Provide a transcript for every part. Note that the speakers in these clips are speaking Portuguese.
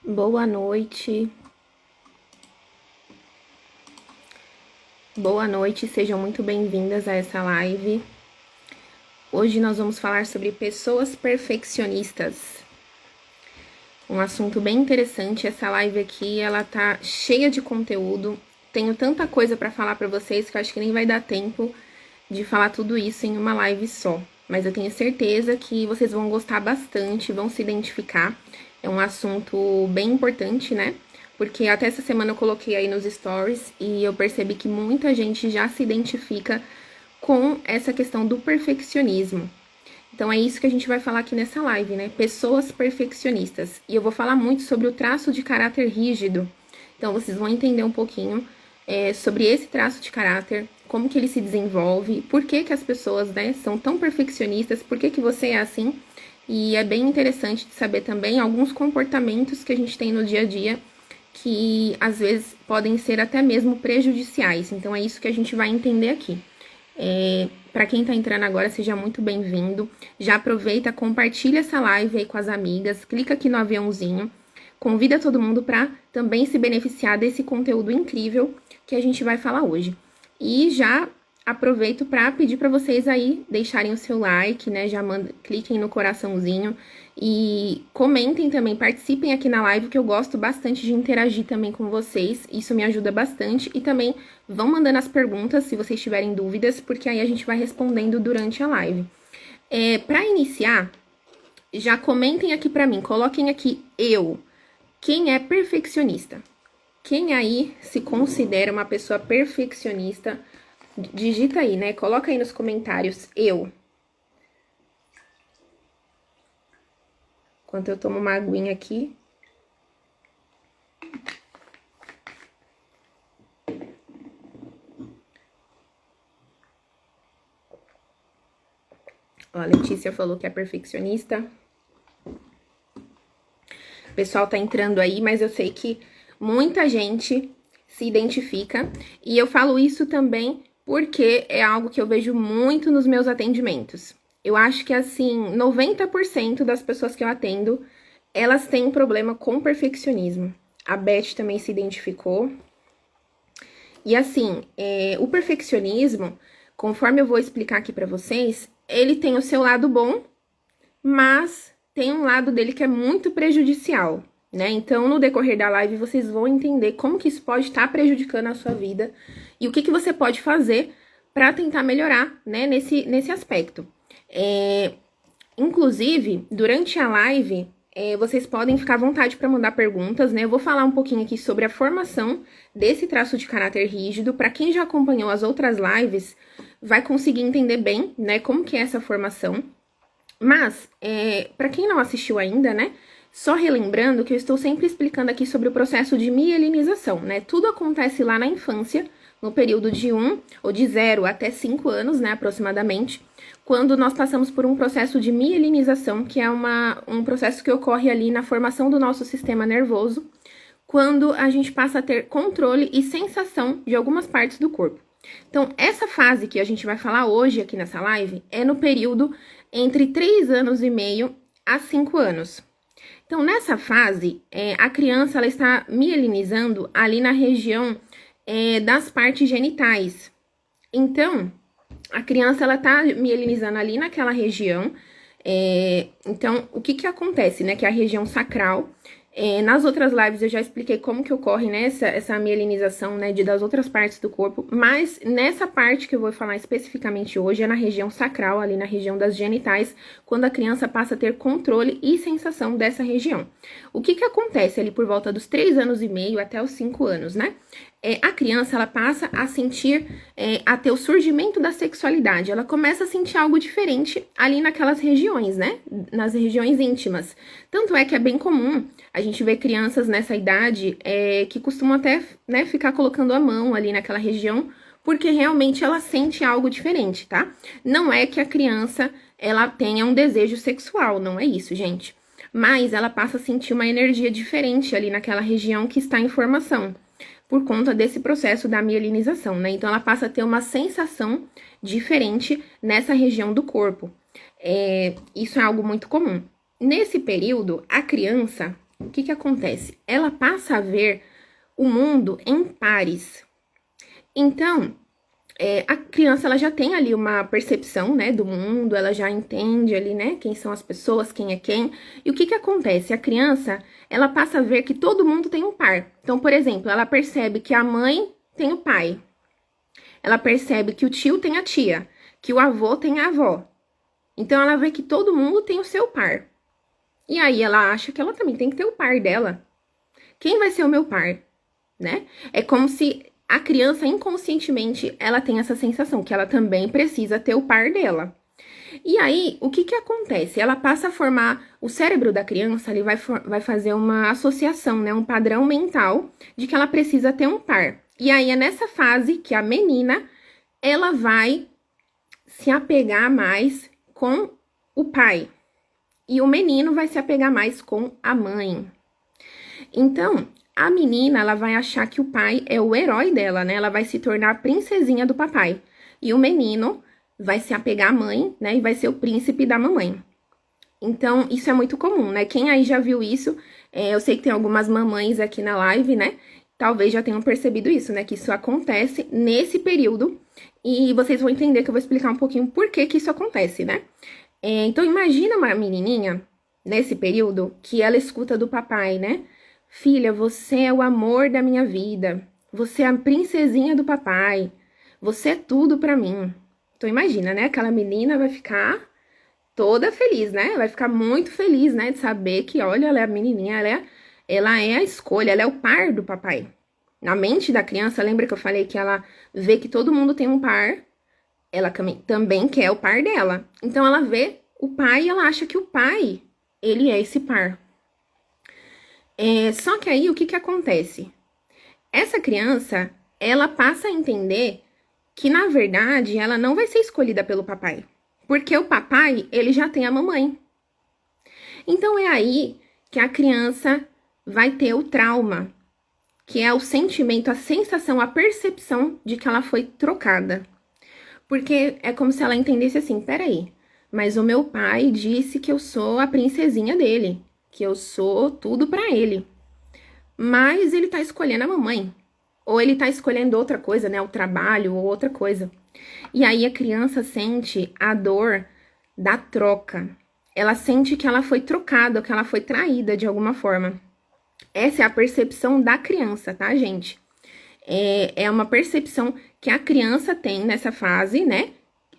Boa noite. Boa noite, sejam muito bem-vindas a essa live. Hoje nós vamos falar sobre pessoas perfeccionistas. Um assunto bem interessante. Essa live aqui, ela tá cheia de conteúdo. Tenho tanta coisa para falar para vocês que eu acho que nem vai dar tempo de falar tudo isso em uma live só. Mas eu tenho certeza que vocês vão gostar bastante, vão se identificar. É um assunto bem importante, né? Porque até essa semana eu coloquei aí nos stories e eu percebi que muita gente já se identifica com essa questão do perfeccionismo. Então é isso que a gente vai falar aqui nessa live, né? Pessoas perfeccionistas. E eu vou falar muito sobre o traço de caráter rígido. Então vocês vão entender um pouquinho sobre esse traço de caráter, como que ele se desenvolve, por que que as pessoas, né, são tão perfeccionistas, por que que você é assim. E é bem interessante de saber também alguns comportamentos que a gente tem no dia a dia que às vezes podem ser até mesmo prejudiciais. Então é isso que a gente vai entender aqui. Para quem tá entrando agora, seja muito bem-vindo. Já aproveita, compartilha essa live aí com as amigas, clica aqui no aviãozinho, convida todo mundo para também se beneficiar desse conteúdo incrível que a gente vai falar hoje. E já aproveito para pedir para vocês aí deixarem o seu like, né? Já cliquem no coraçãozinho e comentem também, participem aqui na live, que eu gosto bastante de interagir também com vocês. Isso me ajuda bastante. E também vão mandando as perguntas se vocês tiverem dúvidas, porque aí a gente vai respondendo durante a live. Para iniciar, já comentem aqui para mim, coloquem aqui eu. Quem é perfeccionista? Quem aí se considera uma pessoa perfeccionista? Digita aí, né? Coloca aí nos comentários, eu. Enquanto eu tomo uma aguinha aqui. Ó, a Letícia falou que é perfeccionista. O pessoal tá entrando aí, mas eu sei que muita gente se identifica. E eu falo isso também porque é algo que eu vejo muito nos meus atendimentos. Eu acho que, assim, 90% das pessoas que eu atendo, elas têm problema com perfeccionismo. A Beth também se identificou. E, assim, o perfeccionismo, conforme eu vou explicar aqui pra vocês, ele tem o seu lado bom, mas tem um lado dele que é muito prejudicial, né? Então, no decorrer da live, vocês vão entender como que isso pode estar prejudicando a sua vida e o que que você pode fazer para tentar melhorar, né, nesse aspecto. Inclusive, durante a live, vocês podem ficar à vontade para mandar perguntas, né? Eu vou falar um pouquinho aqui sobre a formação desse traço de caráter rígido. Para quem já acompanhou as outras lives, vai conseguir entender bem, né, como que é essa formação. Mas, para quem não assistiu ainda, né, só relembrando que eu estou sempre explicando aqui sobre o processo de mielinização, né? Tudo acontece lá na infância, no período de 1 ou de 0 até 5 anos, né, aproximadamente, quando nós passamos por um processo de mielinização, que é um processo que ocorre ali na formação do nosso sistema nervoso, quando a gente passa a ter controle e sensação de algumas partes do corpo. Então, essa fase que a gente vai falar hoje aqui nessa live é no período entre 3 anos e meio a 5 anos. Então, nessa fase, a criança ela está mielinizando ali na região das partes genitais. Então, a criança ela tá mielinizando ali naquela região. Então, o que que acontece, né? Que é a região sacral. Nas outras lives eu já expliquei como que ocorre, né, essa mielinização, né, das outras partes do corpo, mas nessa parte que eu vou falar especificamente hoje é na região sacral, ali na região das genitais, quando a criança passa a ter controle e sensação dessa região. O que que acontece ali por volta dos 3 anos e meio até os 5 anos, né? A criança, ela passa a sentir, a ter o surgimento da sexualidade. Ela começa a sentir algo diferente ali naquelas regiões, né? Nas regiões íntimas. Tanto é que é bem comum a gente ver crianças nessa idade que costumam até, né, ficar colocando a mão ali naquela região, porque realmente ela sente algo diferente, tá? Não é que a criança, ela tenha um desejo sexual, não é isso, gente. Mas ela passa a sentir uma energia diferente ali naquela região que está em formação, por conta desse processo da mielinização, né? Então, ela passa a ter uma sensação diferente nessa região do corpo. Isso é algo muito comum. Nesse período, a criança, o que que acontece? Ela passa a ver o mundo em pares. Então, a criança, ela já tem ali uma percepção, né, do mundo, ela já entende ali, né, quem são as pessoas, quem é quem. E o que que acontece? A criança, ela passa a ver que todo mundo tem um par. Então, por exemplo, ela percebe que a mãe tem o pai. Ela percebe que o tio tem a tia, que o avô tem a avó. Então, ela vê que todo mundo tem o seu par. E aí, ela acha que ela também tem que ter o par dela. Quem vai ser o meu par, né? É como se a criança, inconscientemente, ela tem essa sensação que ela também precisa ter o par dela. E aí, o que que acontece? Ela passa a formar, o cérebro da criança, ele vai fazer uma associação, né? Um padrão mental de que ela precisa ter um par. E aí, é nessa fase que a menina, ela vai se apegar mais com o pai. E o menino vai se apegar mais com a mãe. Então, a menina, ela vai achar que o pai é o herói dela, né? Ela vai se tornar a princesinha do papai. E o menino vai se apegar à mãe, né? E vai ser o príncipe da mamãe. Então, isso é muito comum, né? Quem aí já viu isso, eu sei que tem algumas mamães aqui na live, né? Talvez já tenham percebido isso, né? Que isso acontece nesse período. E vocês vão entender que eu vou explicar um pouquinho por que que isso acontece, né? Então, imagina uma menininha, nesse período, que ela escuta do papai, né? Filha, você é o amor da minha vida. Você é a princesinha do papai. Você é tudo pra mim. Então imagina, né? Aquela menina vai ficar toda feliz, né? Vai ficar muito feliz, né? De saber que, olha, ela é a menininha, ela é a escolha, ela é o par do papai. Na mente da criança, lembra que eu falei que ela vê que todo mundo tem um par? Ela também quer o par dela. Então ela vê o pai e ela acha que o pai, ele é esse par. Só que aí, o que que acontece? Essa criança, ela passa a entender que, na verdade, ela não vai ser escolhida pelo papai. Porque o papai, ele já tem a mamãe. Então, é aí que a criança vai ter o trauma, que é o sentimento, a sensação, a percepção de que ela foi trocada. Porque é como se ela entendesse assim, peraí, mas o meu pai disse que eu sou a princesinha dele, que eu sou tudo pra ele. Mas ele tá escolhendo a mamãe. Ou ele tá escolhendo outra coisa, né? O trabalho ou outra coisa. E aí a criança sente a dor da troca. Ela sente que ela foi trocada, que ela foi traída de alguma forma. Essa é a percepção da criança, tá, gente? É uma percepção que a criança tem nessa fase, né?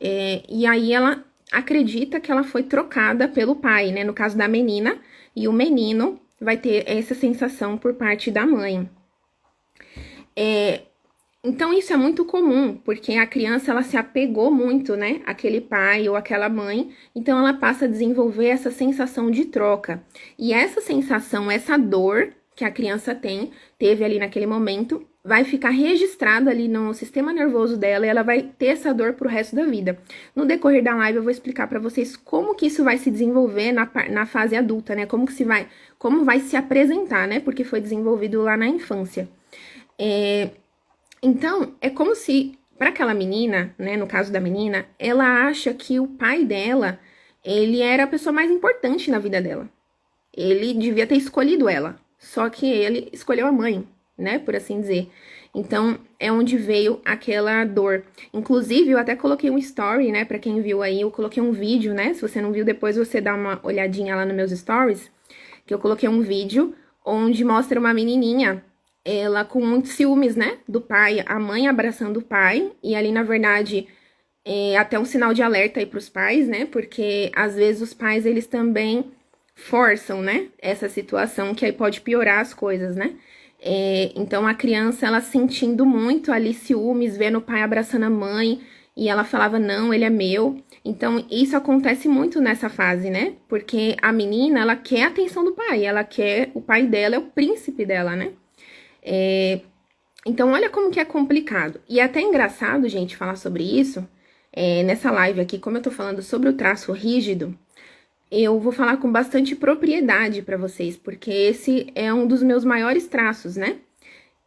E aí ela acredita que ela foi trocada pelo pai, né? No caso da menina, e o menino vai ter essa sensação por parte da mãe. Então, isso é muito comum, porque a criança, ela se apegou muito, né, àquele pai ou àquela mãe, então ela passa a desenvolver essa sensação de troca. E essa sensação, essa dor que a criança teve ali naquele momento, vai ficar registrada ali no sistema nervoso dela e ela vai ter essa dor pro resto da vida. No decorrer da live eu vou explicar para vocês como que isso vai se desenvolver na fase adulta, né, como vai se apresentar, né, porque foi desenvolvido lá na infância. Então, é como se, para aquela menina, né, no caso da menina, ela acha que o pai dela, ele era a pessoa mais importante na vida dela. Ele devia ter escolhido ela, só que ele escolheu a mãe, né, por assim dizer. Então, é onde veio aquela dor. Inclusive, eu até coloquei um story, né, pra quem viu aí, eu coloquei um vídeo, né, se você não viu, depois você dá uma olhadinha lá nos meus stories, que eu coloquei um vídeo onde mostra uma menininha, ela com muitos ciúmes, né, do pai, a mãe abraçando o pai, e ali, na verdade, até um sinal de alerta aí pros pais, né, porque às vezes os pais, eles também forçam, né, essa situação que aí pode piorar as coisas, né. Então, a criança, ela sentindo muito ali ciúmes, vendo o pai abraçando a mãe, e ela falava, não, ele é meu. Então, isso acontece muito nessa fase, né, porque a menina, ela quer a atenção do pai, ela quer, o pai dela é o príncipe dela, né. Então, olha como que é complicado. E é até engraçado, gente, falar sobre isso. Nessa live aqui, como eu tô falando sobre o traço rígido, eu vou falar com bastante propriedade pra vocês, porque esse é um dos meus maiores traços, né?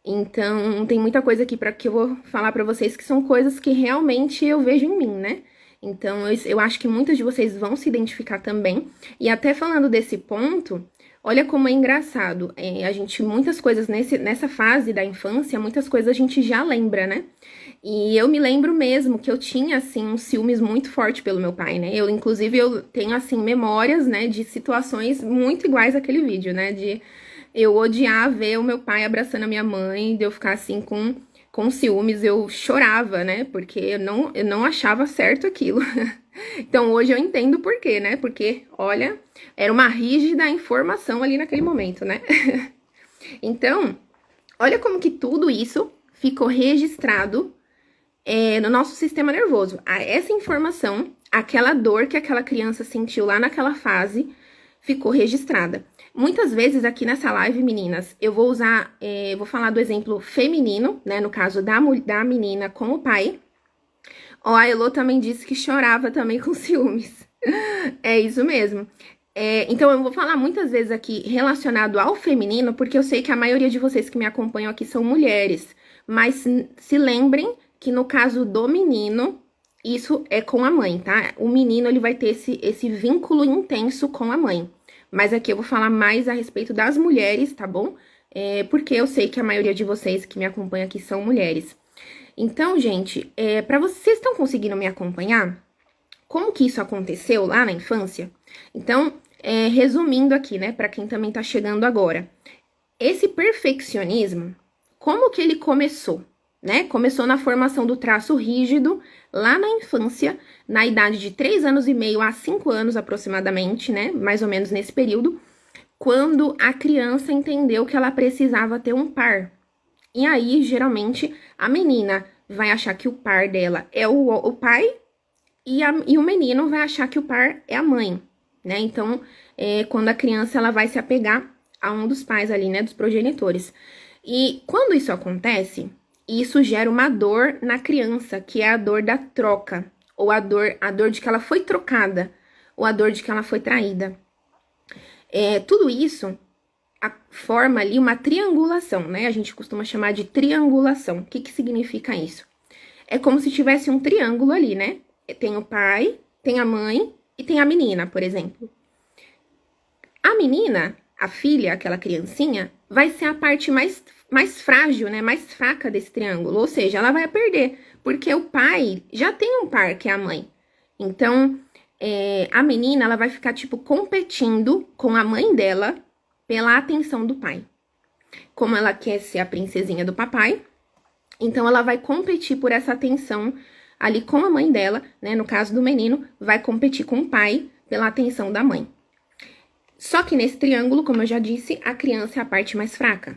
Então, tem muita coisa aqui que eu vou falar pra vocês que são coisas que realmente eu vejo em mim, né? Então, eu acho que muitas de vocês vão se identificar também. E até falando desse ponto, Olha como é engraçado. A gente, muitas coisas nessa fase da infância, muitas coisas a gente já lembra, né? E eu me lembro mesmo que eu tinha, assim, um ciúmes muito forte pelo meu pai, né? Inclusive, eu tenho, assim, memórias, né, de situações muito iguais àquele vídeo, né? De eu odiar ver o meu pai abraçando a minha mãe, de eu ficar, assim, com ciúmes, eu chorava, né? Porque eu não achava certo aquilo. Então, hoje eu entendo por quê, né? Porque, olha, era uma rígida informação ali naquele momento, né? Então, olha como que tudo isso ficou registrado no nosso sistema nervoso. Essa informação, aquela dor que aquela criança sentiu lá naquela fase, ficou registrada. Muitas vezes aqui nessa live, meninas, eu vou usar, vou falar do exemplo feminino, né? No caso da menina com o pai. Ó, a Elô também disse que chorava também com ciúmes. É isso mesmo. Então, eu vou falar muitas vezes aqui relacionado ao feminino, porque eu sei que a maioria de vocês que me acompanham aqui são mulheres. Mas se lembrem que no caso do menino, isso é com a mãe, tá? O menino, ele vai ter esse vínculo intenso com a mãe. Mas aqui eu vou falar mais a respeito das mulheres, tá bom? Porque eu sei que a maioria de vocês que me acompanham aqui são mulheres. Então, gente, para vocês estão conseguindo me acompanhar? Como que isso aconteceu lá na infância? Então, resumindo aqui, né, para quem também tá chegando agora. Esse perfeccionismo, como que ele começou? Né? Começou na formação do traço rígido, lá na infância, na idade de 3 anos e meio a 5 anos aproximadamente, né? Mais ou menos nesse período, quando a criança entendeu que ela precisava ter um par. E aí, geralmente, a menina vai achar que o par dela é o pai e o menino vai achar que o par é a mãe, né? Então, quando a criança ela vai se apegar a um dos pais ali, né? Dos progenitores. E quando isso acontece, isso gera uma dor na criança, que é a dor da troca, ou a dor de que ela foi trocada, ou a dor de que ela foi traída. Tudo isso forma ali uma triangulação, né? A gente costuma chamar de triangulação. O que que significa isso? É como se tivesse um triângulo ali, né? Tem o pai, tem a mãe e tem a menina, por exemplo. A menina, a filha, aquela criancinha, vai ser a parte mais frágil, né? Mais fraca desse triângulo. Ou seja, ela vai perder, porque o pai já tem um par, que é a mãe. Então, a menina, ela vai ficar, tipo, competindo com a mãe dela pela atenção do pai. Como ela quer ser a princesinha do papai, então ela vai competir por essa atenção ali com a mãe dela, né? No caso do menino, vai competir com o pai pela atenção da mãe. Só que nesse triângulo, como eu já disse, a criança é a parte mais fraca.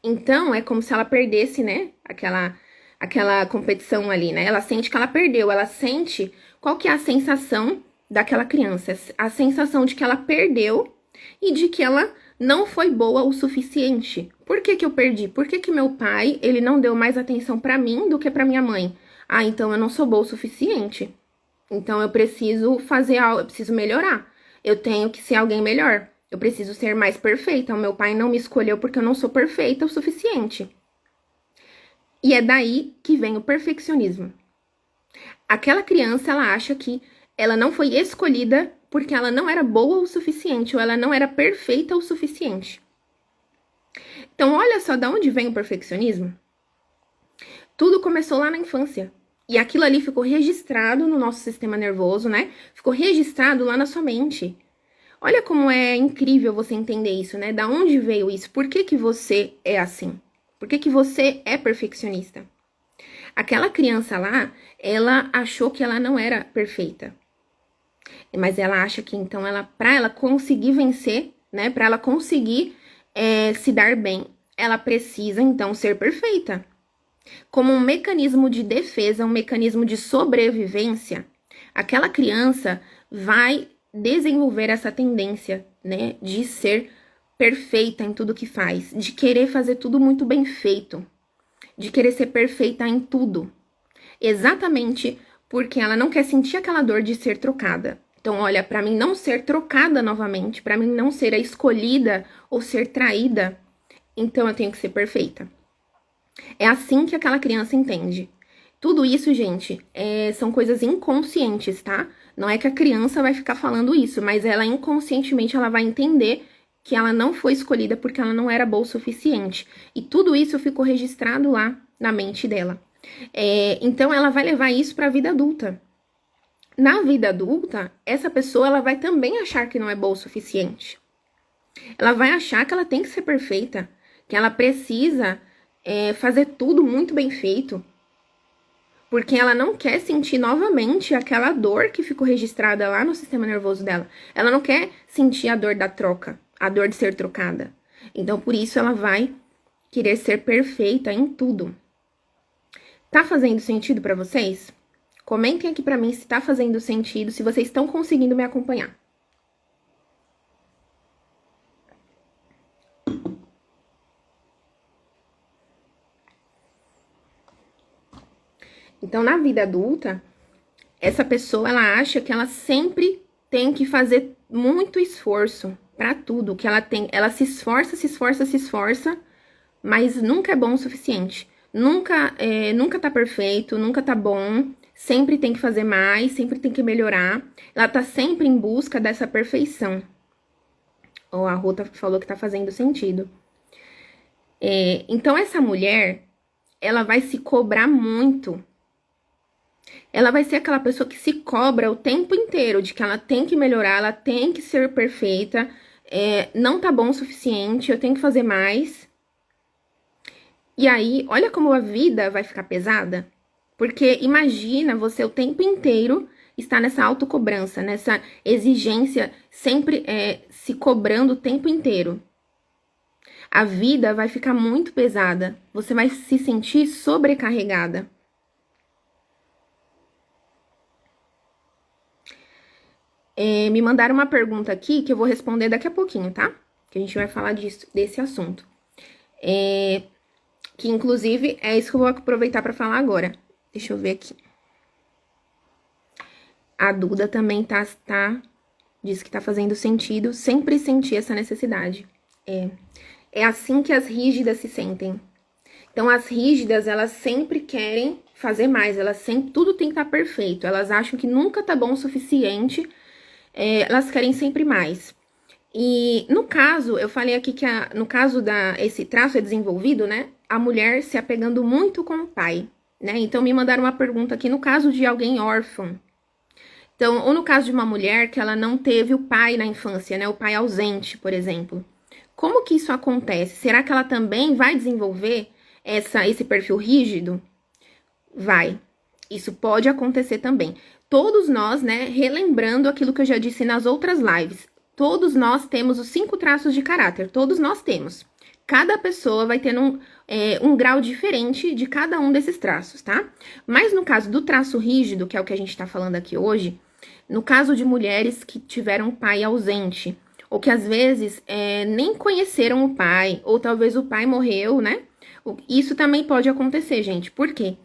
Então, é como se ela perdesse, né? Aquela competição ali, né? Ela sente que ela perdeu, ela sente qual que é a sensação daquela criança. A sensação de que ela perdeu e de que ela não foi boa o suficiente. Por que que eu perdi? Por que que meu pai, ele não deu mais atenção pra mim do que pra minha mãe? Ah, então eu não sou boa o suficiente. Então eu preciso fazer algo, eu preciso melhorar. Eu tenho que ser alguém melhor. Eu preciso ser mais perfeita. O meu pai não me escolheu porque eu não sou perfeita o suficiente. E é daí que vem o perfeccionismo. Aquela criança, ela acha que ela não foi escolhida porque ela não era boa o suficiente ou ela não era perfeita o suficiente. Então, olha só de onde vem o perfeccionismo. Tudo começou lá na infância. E aquilo ali ficou registrado no nosso sistema nervoso, né? Ficou registrado lá na sua mente. Olha como é incrível você entender isso, né? Da onde veio isso? Por que que você é assim? Por que que você é perfeccionista? Aquela criança lá, ela achou que ela não era perfeita. Mas ela acha que, então, para ela conseguir vencer, né? Para ela conseguir se dar bem, ela precisa, então, ser perfeita. Como um mecanismo de defesa, um mecanismo de sobrevivência, aquela criança vai desenvolver essa tendência, né, de ser perfeita em tudo que faz, de querer fazer tudo muito bem feito, de querer ser perfeita em tudo. Exatamente porque ela não quer sentir aquela dor de ser trocada. Então, olha, para mim não ser trocada novamente, para mim não ser a escolhida ou ser traída, então eu tenho que ser perfeita. É assim que aquela criança entende. Tudo isso, gente, são coisas inconscientes, tá? Não é que a criança vai ficar falando isso, mas ela inconscientemente ela vai entender que ela não foi escolhida porque ela não era boa o suficiente. E tudo isso ficou registrado lá na mente dela. Então, ela vai levar isso para a vida adulta. Na vida adulta, essa pessoa ela vai também achar que não é boa o suficiente. Ela vai achar que ela tem que ser perfeita, que ela precisa fazer tudo muito bem feito, porque ela não quer sentir novamente aquela dor que ficou registrada lá no sistema nervoso dela. Ela não quer sentir a dor da troca, a dor de ser trocada. Então, por isso, ela vai querer ser perfeita em tudo. Tá fazendo sentido para vocês? Comentem aqui para mim se tá fazendo sentido, se vocês estão conseguindo me acompanhar. Então, na vida adulta, essa pessoa, ela acha que ela sempre tem que fazer muito esforço para tudo, que ela se esforça, mas nunca é bom o suficiente. Nunca tá perfeito, nunca tá bom, sempre tem que fazer mais, sempre tem que melhorar. Ela tá sempre em busca dessa perfeição. A Rota falou que tá fazendo sentido. Então, essa mulher, ela vai se cobrar muito. Ela vai ser aquela pessoa que se cobra o tempo inteiro de que ela tem que melhorar, ela tem que ser perfeita, não tá bom o suficiente, eu tenho que fazer mais. E aí, olha como a vida vai ficar pesada. Porque imagina você o tempo inteiro estar nessa autocobrança, nessa exigência, sempre se cobrando o tempo inteiro. A vida vai ficar muito pesada, você vai se sentir sobrecarregada. Me mandaram uma pergunta aqui que eu vou responder daqui a pouquinho, tá? Que a gente vai falar desse assunto. Que, inclusive, é isso que eu vou aproveitar para falar agora. Deixa eu ver aqui. A Duda também diz que tá fazendo sentido, sempre senti essa necessidade. É assim que as rígidas se sentem. Então, as rígidas, elas sempre querem fazer mais, tudo tem que estar perfeito. Elas acham que nunca tá bom o suficiente, elas querem sempre mais. E no caso, eu falei aqui que no caso esse traço é desenvolvido, né? A mulher se apegando muito com o pai, né? Então, me mandaram uma pergunta aqui no caso de alguém órfão. Então, ou no caso de uma mulher que ela não teve o pai na infância, né? O pai ausente, por exemplo. Como que isso acontece? Será que ela também vai desenvolver esse perfil rígido? Vai. Isso pode acontecer também. Todos nós, né, relembrando aquilo que eu já disse nas outras lives, todos nós temos os 5 traços de caráter, todos nós temos. Cada pessoa vai ter um grau diferente de cada um desses traços, tá? Mas no caso do traço rígido, que é o que a gente tá falando aqui hoje, no caso de mulheres que tiveram pai ausente, ou que às vezes nem conheceram o pai, ou talvez o pai morreu, né? Isso também pode acontecer, gente. Por quê?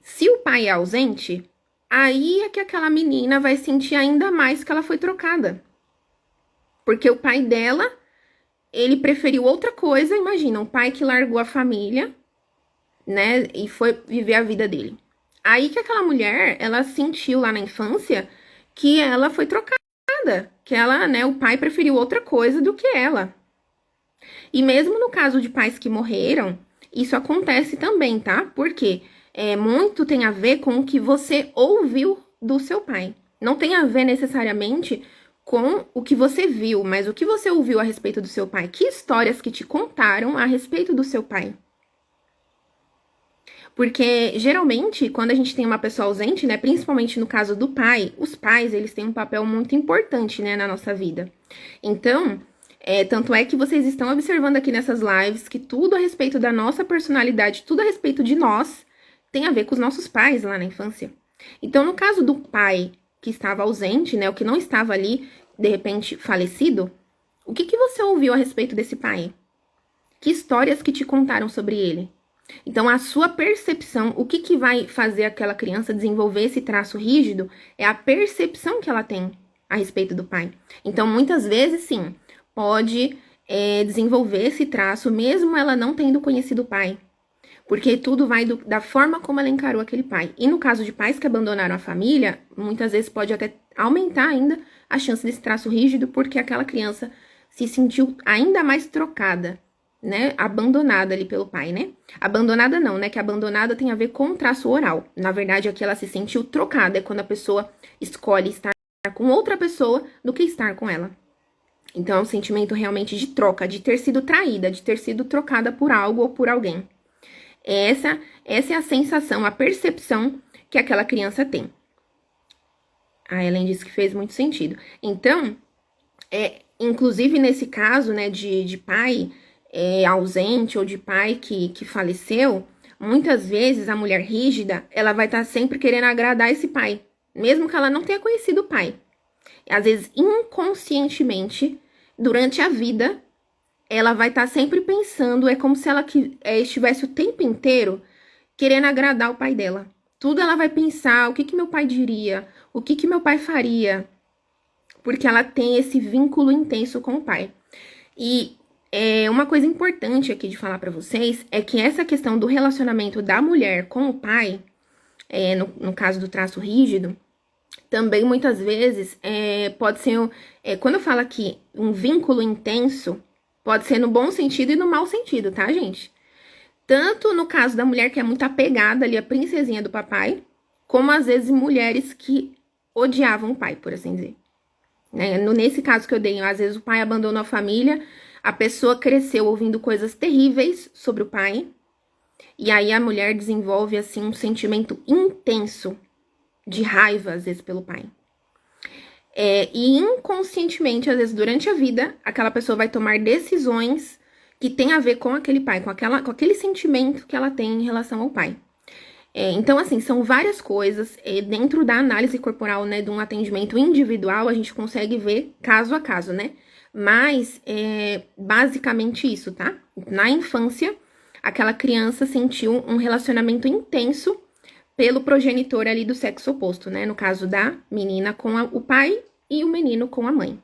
Se o pai é ausente, aí é que aquela menina vai sentir ainda mais que ela foi trocada. Porque o pai dela, ele preferiu outra coisa. Imagina, um pai que largou a família, né? E foi viver a vida dele. Aí que aquela mulher, ela sentiu lá na infância que ela foi trocada. Que ela, né, o pai preferiu outra coisa do que ela. E mesmo no caso de pais que morreram, isso acontece também, tá? Porque muito tem a ver com o que você ouviu do seu pai. Não tem a ver necessariamente com o que você viu, mas o que você ouviu a respeito do seu pai. Que histórias que te contaram a respeito do seu pai. Porque, geralmente, quando a gente tem uma pessoa ausente, né, principalmente no caso do pai, os pais, eles têm um papel muito importante, né, na nossa vida. Então, tanto é que vocês estão observando aqui nessas lives que tudo a respeito da nossa personalidade, tudo a respeito de nós, tem a ver com os nossos pais lá na infância. Então, no caso do pai que estava ausente, né, o que não estava ali, de repente, falecido, o que você ouviu a respeito desse pai? Que histórias que te contaram sobre ele? Então, a sua percepção, o que vai fazer aquela criança desenvolver esse traço rígido é a percepção que ela tem a respeito do pai. Então, muitas vezes, sim, pode desenvolver esse traço, mesmo ela não tendo conhecido o pai. Porque tudo vai da forma como ela encarou aquele pai. E no caso de pais que abandonaram a família, muitas vezes pode até aumentar ainda a chance desse traço rígido, porque aquela criança se sentiu ainda mais trocada, né? Abandonada ali pelo pai, né? Abandonada não, né? Que abandonada tem a ver com o traço oral. Na verdade, aqui ela se sentiu trocada, é quando a pessoa escolhe estar com outra pessoa do que estar com ela. Então, é um sentimento realmente de troca, de ter sido traída, de ter sido trocada por algo ou por alguém. Essa é a sensação, a percepção que aquela criança tem. A Ellen disse que fez muito sentido. Então, inclusive nesse caso, né, de pai ausente ou de pai que faleceu, muitas vezes a mulher rígida, ela vai estar sempre querendo agradar esse pai, mesmo que ela não tenha conhecido o pai. Às vezes, inconscientemente, durante a vida, ela vai estar sempre pensando, é como se ela estivesse o tempo inteiro querendo agradar o pai dela. Tudo ela vai pensar, o que meu pai diria, o que meu pai faria, porque ela tem esse vínculo intenso com o pai. E uma coisa importante aqui de falar pra vocês é que essa questão do relacionamento da mulher com o pai, no caso do traço rígido, também muitas vezes pode ser, quando eu falo aqui um vínculo intenso, pode ser no bom sentido e no mau sentido, tá, gente? Tanto no caso da mulher que é muito apegada ali, a princesinha do papai, como às vezes mulheres que odiavam o pai, por assim dizer. Nesse caso que eu dei, às vezes o pai abandonou a família, a pessoa cresceu ouvindo coisas terríveis sobre o pai, e aí a mulher desenvolve, assim, um sentimento intenso de raiva, às vezes, pelo pai. E inconscientemente, às vezes, durante a vida, aquela pessoa vai tomar decisões que tem a ver com aquele pai, com aquele sentimento que ela tem em relação ao pai. Então, assim, são várias coisas. Dentro da análise corporal, né, de um atendimento individual, a gente consegue ver caso a caso, né? Mas, basicamente isso, tá? Na infância, aquela criança sentiu um relacionamento intenso pelo progenitor ali do sexo oposto, né? No caso da menina com o pai e o menino com a mãe.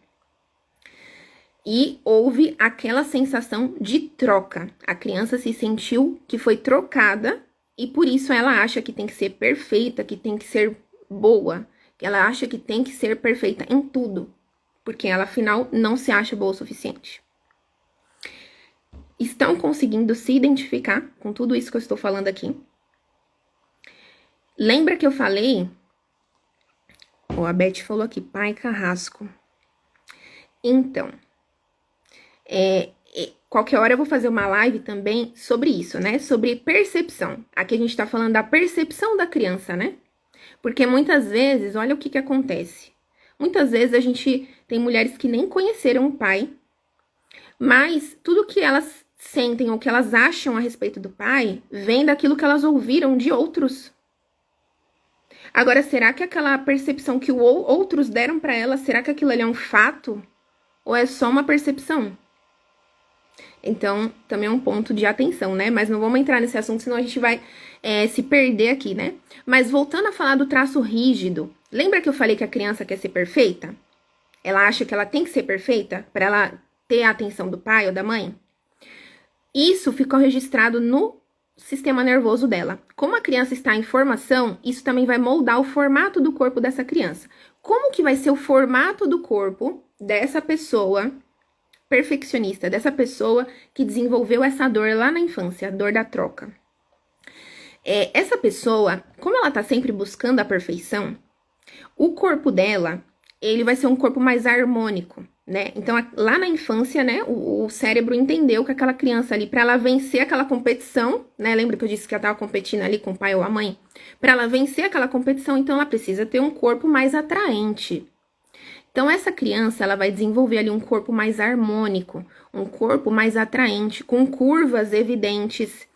E houve aquela sensação de troca. A criança se sentiu que foi trocada e por isso ela acha que tem que ser perfeita, que tem que ser boa, que ela acha que tem que ser perfeita em tudo, porque ela, afinal, não se acha boa o suficiente. Estão conseguindo se identificar com tudo isso que eu estou falando aqui? Lembra que eu falei? A Beth falou aqui, pai carrasco. Então, qualquer hora eu vou fazer uma live também sobre isso, né? Sobre percepção. Aqui a gente tá falando da percepção da criança, né? Porque muitas vezes, olha o que acontece. Muitas vezes a gente tem mulheres que nem conheceram o pai, mas tudo que elas sentem ou que elas acham a respeito do pai vem daquilo que elas ouviram de outros. Agora, será que aquela percepção que outros deram pra ela, será que aquilo ali é um fato? Ou é só uma percepção? Então, também é um ponto de atenção, né? Mas não vamos entrar nesse assunto, senão a gente vai se perder aqui, né? Mas voltando a falar do traço rígido, lembra que eu falei que a criança quer ser perfeita? Ela acha que ela tem que ser perfeita para ela ter a atenção do pai ou da mãe? Isso ficou registrado no sistema nervoso dela. Como a criança está em formação, isso também vai moldar o formato do corpo dessa criança. Como que vai ser o formato do corpo dessa pessoa perfeccionista, dessa pessoa que desenvolveu essa dor lá na infância, a dor da troca? Essa pessoa, como ela tá sempre buscando a perfeição, o corpo dela, ele vai ser um corpo mais harmônico, né? Então, lá na infância, né, o cérebro entendeu que aquela criança ali, para ela vencer aquela competição, né? Lembra que eu disse que ela tava competindo ali com o pai ou a mãe? Para ela vencer aquela competição, então ela precisa ter um corpo mais atraente. Então, essa criança, ela vai desenvolver ali um corpo mais harmônico, um corpo mais atraente, com curvas evidentes.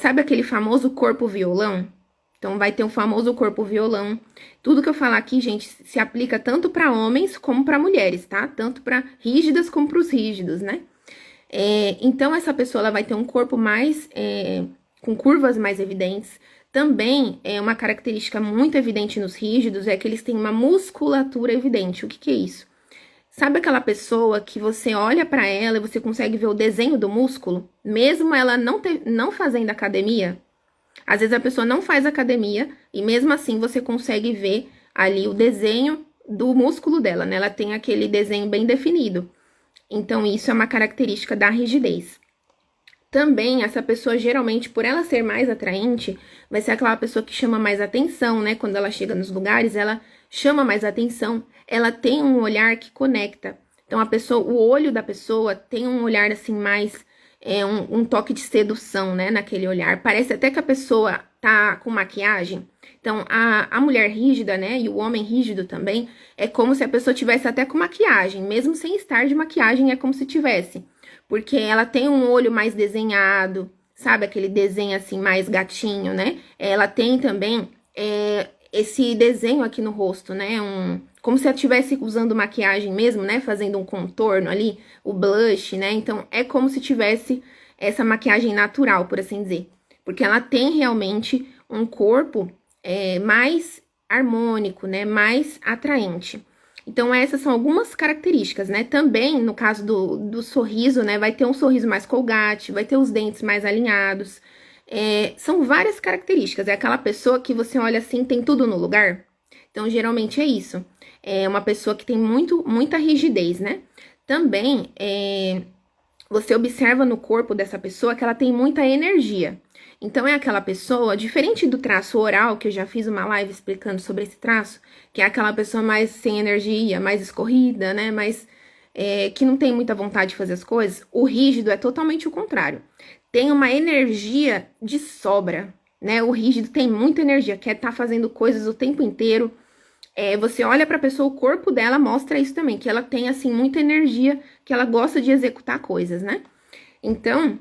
Sabe aquele famoso corpo violão? Então, vai ter o famoso corpo violão. Tudo que eu falar aqui, gente, se aplica tanto para homens como para mulheres, tá? Tanto para rígidas como para os rígidos, né? Então, essa pessoa, ela vai ter um corpo mais, com curvas mais evidentes. Também, uma característica muito evidente nos rígidos é que eles têm uma musculatura evidente. O que é isso? Sabe aquela pessoa que você olha para ela e você consegue ver o desenho do músculo? Mesmo ela não fazendo academia? Às vezes a pessoa não faz academia e mesmo assim você consegue ver ali o desenho do músculo dela, né? Ela tem aquele desenho bem definido. Então, isso é uma característica da rigidez. Também, essa pessoa, geralmente, por ela ser mais atraente, vai ser aquela pessoa que chama mais atenção, né? Quando ela chega nos lugares, ela chama mais atenção, ela tem um olhar que conecta. Então, o olho da pessoa tem um olhar, assim, mais, um toque de sedução, né? Naquele olhar. Parece até que a pessoa tá com maquiagem. Então, a mulher rígida, né? E o homem rígido também, é como se a pessoa tivesse até com maquiagem. Mesmo sem estar de maquiagem, é como se tivesse. Porque ela tem um olho mais desenhado, sabe? Aquele desenho assim, mais gatinho, né? Ela tem também esse desenho aqui no rosto, né? Como se ela estivesse usando maquiagem mesmo, né? Fazendo um contorno ali, o blush, né? Então, é como se tivesse essa maquiagem natural, por assim dizer. Porque ela tem realmente um corpo mais harmônico, né? Mais atraente. Então, essas são algumas características, né? Também, no caso do sorriso, né? Vai ter um sorriso mais colgate, vai ter os dentes mais alinhados. São várias características. É aquela pessoa que você olha assim, tem tudo no lugar. Então, geralmente é isso. É uma pessoa que tem muita rigidez, né? Também, você observa no corpo dessa pessoa que ela tem muita energia. Então, é aquela pessoa, diferente do traço oral, que eu já fiz uma live explicando sobre esse traço, que é aquela pessoa mais sem energia, mais escorrida, né? Mais, que não tem muita vontade de fazer as coisas. O rígido é totalmente o contrário. Tem uma energia de sobra, né? O rígido tem muita energia, quer estar fazendo coisas o tempo inteiro. Você olha pra pessoa, o corpo dela mostra isso também, que ela tem, assim, muita energia, que ela gosta de executar coisas, né? Então,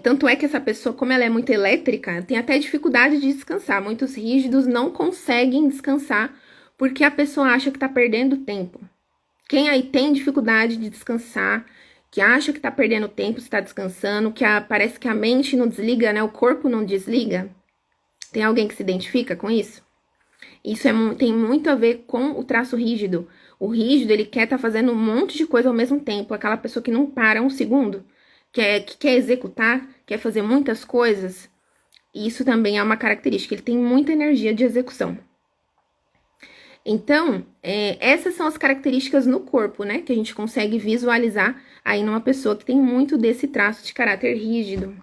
tanto é que essa pessoa, como ela é muito elétrica, tem até dificuldade de descansar. Muitos rígidos não conseguem descansar porque a pessoa acha que tá perdendo tempo. Quem aí tem dificuldade de descansar, que acha que tá perdendo tempo, se tá descansando, parece que a mente não desliga, né? O corpo não desliga. Tem alguém que se identifica com isso? Isso tem muito a ver com o traço rígido. O rígido, ele quer estar fazendo um monte de coisa ao mesmo tempo. Aquela pessoa que não para um segundo, que quer executar, quer fazer muitas coisas. Isso também é uma característica. Ele tem muita energia de execução. Então, essas são as características no corpo, né? Que a gente consegue visualizar aí numa pessoa que tem muito desse traço de caráter rígido.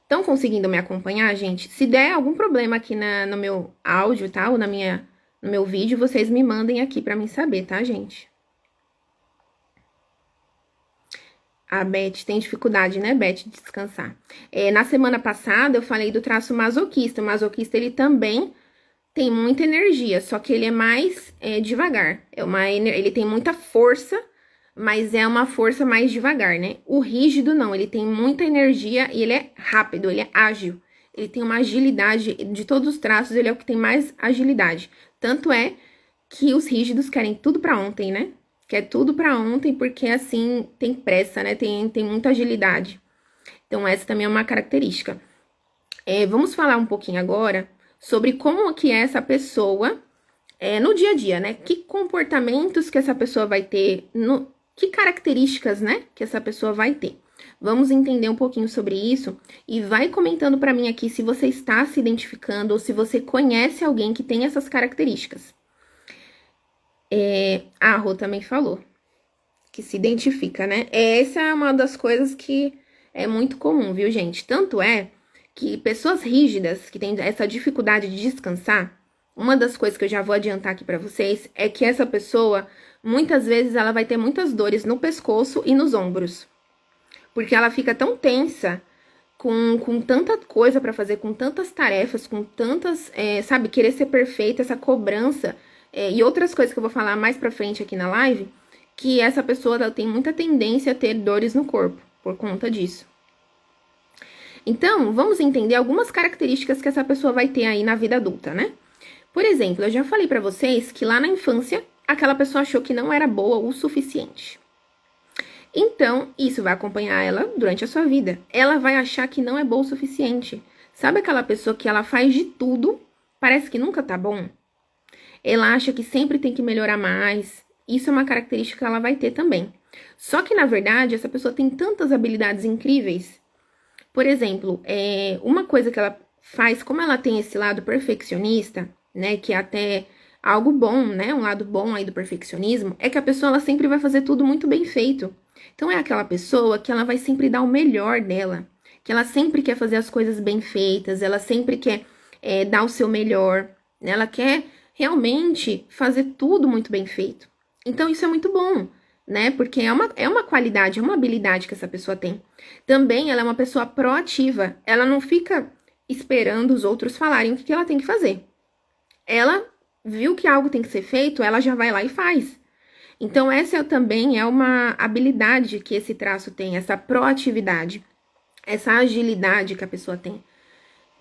Estão conseguindo me acompanhar, gente? Se der algum problema aqui no meu áudio, tá? Ou no meu vídeo, vocês me mandem aqui pra mim saber, tá, gente? A Beth tem dificuldade, né, Beth, de descansar. Na semana passada, eu falei do traço masoquista. O masoquista, ele também tem muita energia, só que ele é mais devagar. Ele tem muita força, mas é uma força mais devagar, né? O rígido não, ele tem muita energia e ele é rápido, ele é ágil. Ele tem uma agilidade, de todos os traços, ele é o que tem mais agilidade. Tanto é que os rígidos querem tudo pra ontem, né? Quer tudo pra ontem porque, assim, tem pressa, né? Tem muita agilidade. Então, essa também é uma característica. Vamos falar um pouquinho agora sobre como que é essa pessoa no dia a dia, né? Que comportamentos que essa pessoa vai ter, que características, né, que essa pessoa vai ter. Vamos entender um pouquinho sobre isso e vai comentando pra mim aqui se você está se identificando ou se você conhece alguém que tem essas características. A Rô também falou que se identifica, né? Essa é uma das coisas que é muito comum, viu, gente? Tanto é que pessoas rígidas, que têm essa dificuldade de descansar, uma das coisas que eu já vou adiantar aqui pra vocês é que essa pessoa, muitas vezes, ela vai ter muitas dores no pescoço e nos ombros. Porque ela fica tão tensa, com tanta coisa pra fazer, com tantas tarefas, com tantas, sabe, querer ser perfeita, essa cobrança, e outras coisas que eu vou falar mais pra frente aqui na live, que essa pessoa ela tem muita tendência a ter dores no corpo, por conta disso. Então, vamos entender algumas características que essa pessoa vai ter aí na vida adulta, né? Por exemplo, eu já falei pra vocês que lá na infância, aquela pessoa achou que não era boa o suficiente. Então, isso vai acompanhar ela durante a sua vida. Ela vai achar que não é boa o suficiente. Sabe aquela pessoa que ela faz de tudo, parece que nunca tá bom? Ela acha que sempre tem que melhorar mais. Isso é uma característica que ela vai ter também. Só que, na verdade, essa pessoa tem tantas habilidades incríveis. Por exemplo, uma coisa que ela faz, como ela tem esse lado perfeccionista, né, que até Algo bom, né? Um lado bom aí do perfeccionismo é que a pessoa ela sempre vai fazer tudo muito bem feito. Então é aquela pessoa que ela vai sempre dar o melhor dela, que ela sempre quer fazer as coisas bem feitas, ela sempre quer dar o seu melhor, né? Ela quer realmente fazer tudo muito bem feito. Então isso é muito bom, né? Porque é uma qualidade, é uma habilidade que essa pessoa tem. Também ela é uma pessoa proativa, ela não fica esperando os outros falarem o que ela tem que fazer. Ela viu que algo tem que ser feito, ela já vai lá e faz. Então, essa também é uma habilidade que esse traço tem, essa proatividade, essa agilidade que a pessoa tem,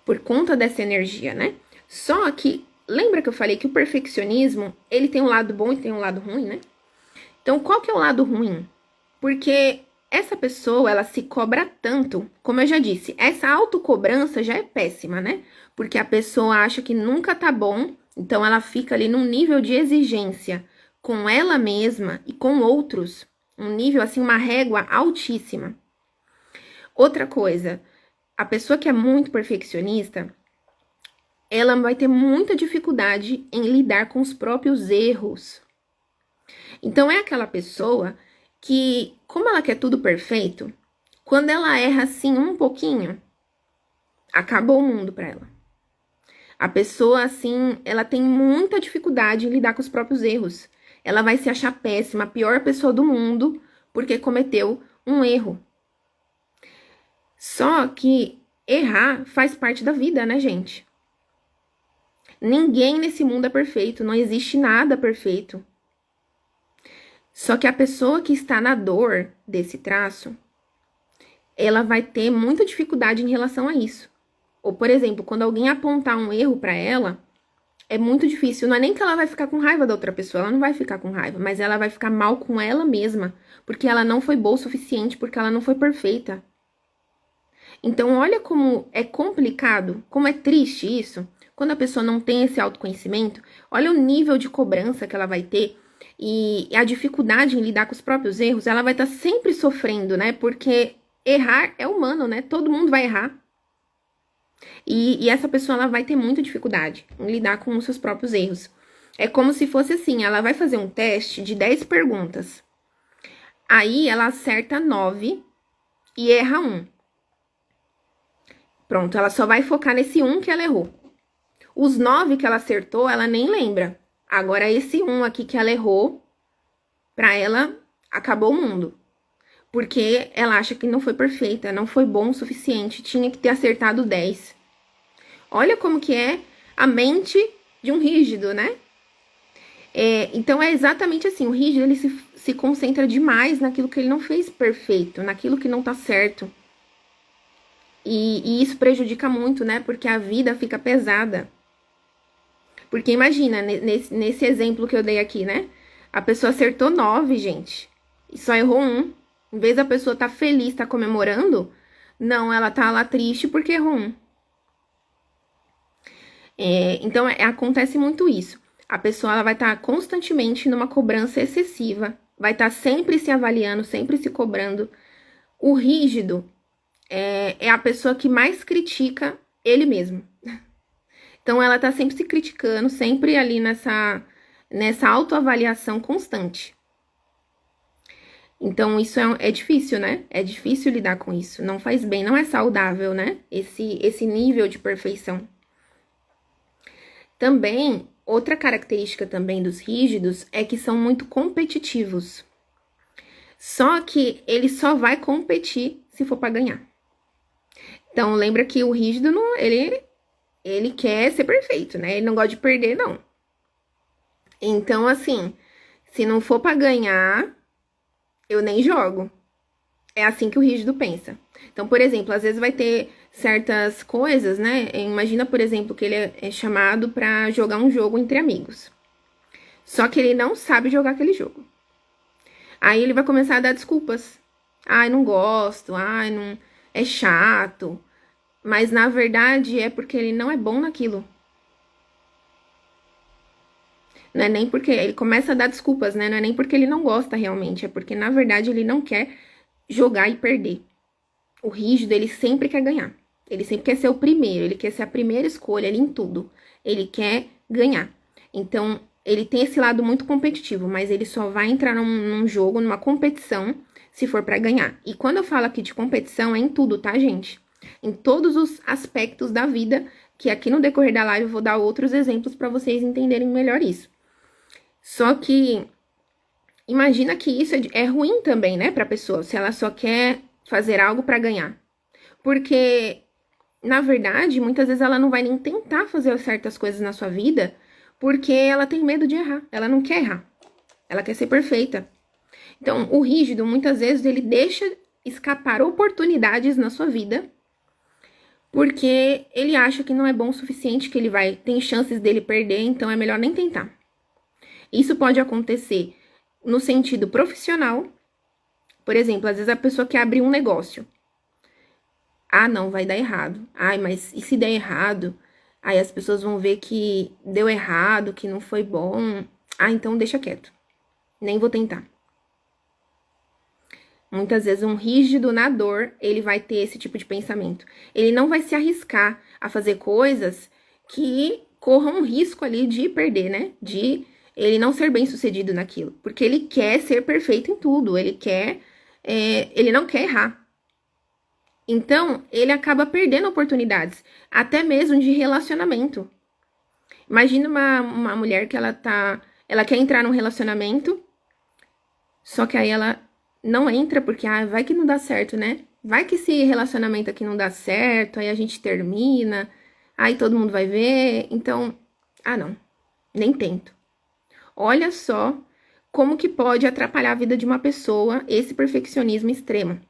por conta dessa energia, né? Só que, lembra que eu falei que o perfeccionismo, ele tem um lado bom e tem um lado ruim, né? Então, qual que é o lado ruim? Porque essa pessoa, ela se cobra tanto, como eu já disse, essa autocobrança já é péssima, né? Porque a pessoa acha que nunca tá bom, então ela fica ali num nível de exigência com ela mesma e com outros, um nível assim, uma régua altíssima. Outra coisa, a pessoa que é muito perfeccionista, ela vai ter muita dificuldade em lidar com os próprios erros. Então é aquela pessoa que, como ela quer tudo perfeito, quando ela erra assim um pouquinho, acabou o mundo para ela. A pessoa assim, ela tem muita dificuldade em lidar com os próprios erros. Ela vai se achar péssima, a pior pessoa do mundo, porque cometeu um erro. Só que errar faz parte da vida, né, gente? Ninguém nesse mundo é perfeito, não existe nada perfeito. Só que a pessoa que está na dor desse traço, ela vai ter muita dificuldade em relação a isso. Ou, por exemplo, quando alguém apontar um erro para ela, é muito difícil. Não é nem que ela vai ficar com raiva da outra pessoa, ela não vai ficar com raiva, mas ela vai ficar mal com ela mesma, porque ela não foi boa o suficiente, porque ela não foi perfeita. Então, olha como é complicado, como é triste isso. Quando a pessoa não tem esse autoconhecimento, olha o nível de cobrança que ela vai ter e a dificuldade em lidar com os próprios erros, ela vai estar sempre sofrendo, né? Porque errar é humano, né? Todo mundo vai errar. E essa pessoa ela vai ter muita dificuldade em lidar com os seus próprios erros. É como se fosse assim, ela vai fazer um teste de 10 perguntas. Aí ela acerta 9 e erra 1. Pronto, ela só vai focar nesse 1 que ela errou. Os 9 que ela acertou, ela nem lembra. Agora, esse 1 aqui que ela errou, pra ela, acabou o mundo. Porque ela acha que não foi perfeita, não foi bom o suficiente, tinha que ter acertado 10. Olha como que é a mente de um rígido, né? Então, é exatamente assim, o rígido, ele se concentra demais naquilo que ele não fez perfeito, naquilo que não tá certo. E isso prejudica muito, né? Porque a vida fica pesada. Porque imagina, nesse exemplo que eu dei aqui, né? A pessoa acertou 9, gente, e só errou 1. Em vez da pessoa tá feliz, tá comemorando, não, ela tá lá triste porque errou 1. Então, acontece muito isso. A pessoa ela vai estar constantemente numa cobrança excessiva, vai estar sempre se avaliando, sempre se cobrando. O rígido é a pessoa que mais critica ele mesmo. Então, ela tá sempre se criticando, sempre ali nessa autoavaliação constante. Então, isso é difícil, né? É difícil lidar com isso. Não faz bem, não é saudável, né? Esse nível de perfeição. Também, outra característica também dos rígidos é que são muito competitivos. Só que ele só vai competir se for para ganhar. Então, lembra que o rígido, não, ele quer ser perfeito, né? Ele não gosta de perder, não. Então, assim, se não for para ganhar, eu nem jogo. É assim que o rígido pensa. Então, por exemplo, às vezes vai ter certas coisas, né? Imagina, por exemplo, que ele é chamado para jogar um jogo entre amigos. Só que ele não sabe jogar aquele jogo. Aí ele vai começar a dar desculpas. Ai, não gosto, ai, não é chato. Mas na verdade é porque ele não é bom naquilo. Não é nem porque ele começa a dar desculpas, né? Não é nem porque ele não gosta realmente, é porque na verdade ele não quer jogar e perder. O rígido, ele sempre quer ganhar. Ele sempre quer ser o primeiro, ele quer ser a primeira escolha ali em tudo. Ele quer ganhar. Então, ele tem esse lado muito competitivo, mas ele só vai entrar num jogo, numa competição, se for pra ganhar. E quando eu falo aqui de competição, é em tudo, tá, gente? Em todos os aspectos da vida, que aqui no decorrer da live eu vou dar outros exemplos pra vocês entenderem melhor isso. Só que imagina que isso é ruim também, né, pra pessoa, se ela só quer fazer algo pra ganhar. Porque, na verdade, muitas vezes ela não vai nem tentar fazer certas coisas na sua vida, porque ela tem medo de errar, ela não quer errar, ela quer ser perfeita. Então, o rígido, muitas vezes, ele deixa escapar oportunidades na sua vida, porque ele acha que não é bom o suficiente, que tem chances dele perder, então é melhor nem tentar. Isso pode acontecer no sentido profissional. Por exemplo, às vezes a pessoa quer abrir um negócio. Ah, não, vai dar errado. Ai, mas e se der errado? Aí as pessoas vão ver que deu errado, que não foi bom. Ah, então deixa quieto. Nem vou tentar. Muitas vezes um rígido na dor, ele vai ter esse tipo de pensamento. Ele não vai se arriscar a fazer coisas que corram um risco ali de perder, né? De ele não ser bem sucedido naquilo. Porque ele quer ser perfeito em tudo. Ele não quer errar. Então, ele acaba perdendo oportunidades, até mesmo de relacionamento. Imagina uma mulher que ela quer entrar num relacionamento, só que aí ela não entra porque, vai que não dá certo, né? Vai que esse relacionamento aqui não dá certo, aí a gente termina, aí todo mundo vai ver, então, não, nem tento. Olha só como que pode atrapalhar a vida de uma pessoa esse perfeccionismo extremo.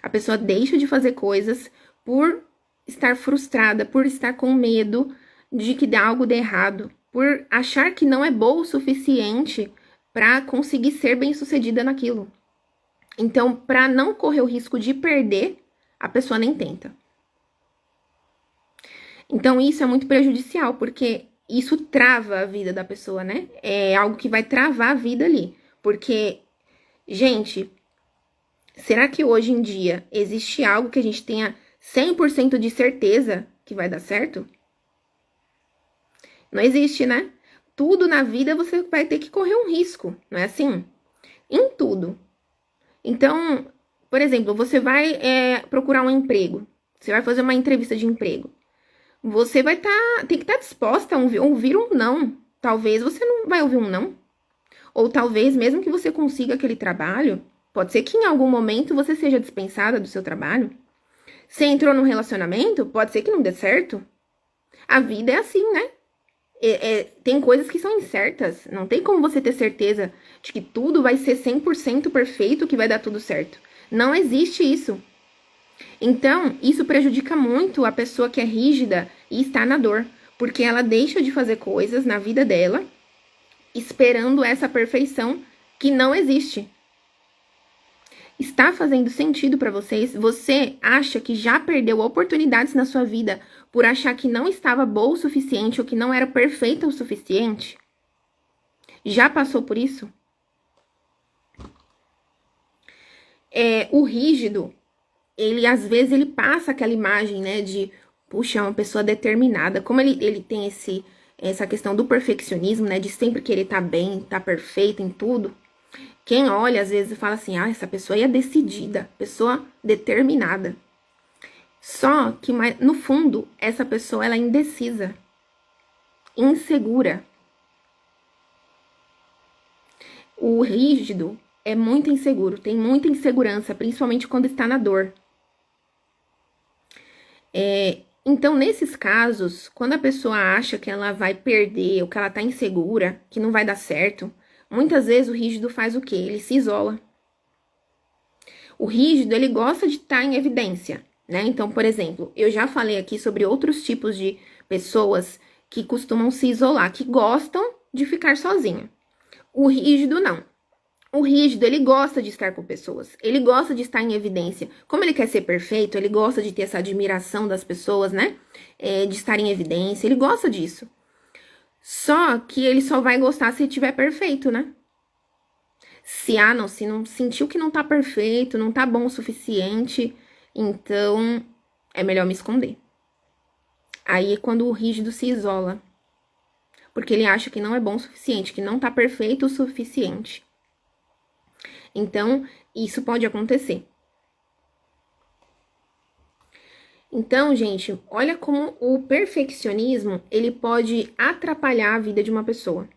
A pessoa deixa de fazer coisas por estar frustrada, por estar com medo de que algo dê errado, por achar que não é boa o suficiente para conseguir ser bem-sucedida naquilo. Então, para não correr o risco de perder, a pessoa nem tenta. Então, isso é muito prejudicial, porque isso trava a vida da pessoa, né? É algo que vai travar a vida ali. Porque, gente, será que hoje em dia existe algo que a gente tenha 100% de certeza que vai dar certo? Não existe, né? Tudo na vida você vai ter que correr um risco, não é assim? Em tudo. Então, por exemplo, você vai procurar um emprego, você vai fazer uma entrevista de emprego. Você tem que estar disposta a ouvir um não. Talvez você não vai ouvir um não. Ou talvez, mesmo que você consiga aquele trabalho, pode ser que em algum momento você seja dispensada do seu trabalho. Você entrou num relacionamento, pode ser que não dê certo. A vida é assim, né? Tem coisas que são incertas. Não tem como você ter certeza de que tudo vai ser 100% perfeito, que vai dar tudo certo. Não existe isso. Então, isso prejudica muito a pessoa que é rígida e está na dor, porque ela deixa de fazer coisas na vida dela esperando essa perfeição que não existe. Está fazendo sentido para vocês? Você acha que já perdeu oportunidades na sua vida por achar que não estava boa o suficiente ou que não era perfeita o suficiente? Já passou por isso? O rígido, ele às vezes ele passa aquela imagem, né, de, puxa, é uma pessoa determinada. Como ele tem essa questão do perfeccionismo, né, de sempre querer estar bem, estar perfeito em tudo. Quem olha, às vezes, fala assim, essa pessoa é decidida, pessoa determinada. Só que, no fundo, essa pessoa, ela é indecisa, insegura. O rígido é muito inseguro, tem muita insegurança, principalmente quando está na dor. Então, nesses casos, quando a pessoa acha que ela vai perder, ou que ela tá insegura, que não vai dar certo, muitas vezes o rígido faz o quê? Ele se isola. O rígido, ele gosta de estar em evidência, né? Então, por exemplo, eu já falei aqui sobre outros tipos de pessoas que costumam se isolar, que gostam de ficar sozinha. O rígido, não. O rígido, ele gosta de estar com pessoas, ele gosta de estar em evidência. Como ele quer ser perfeito, ele gosta de ter essa admiração das pessoas, né? De estar em evidência, ele gosta disso. Só que ele só vai gostar se tiver perfeito, né? Se não sentiu que não tá perfeito, não tá bom o suficiente, então é melhor me esconder. Aí é quando o rígido se isola. porque ele acha que não é bom o suficiente, que não tá perfeito o suficiente. Então, isso pode acontecer. Então, gente, olha como o perfeccionismo, ele pode atrapalhar a vida de uma pessoa.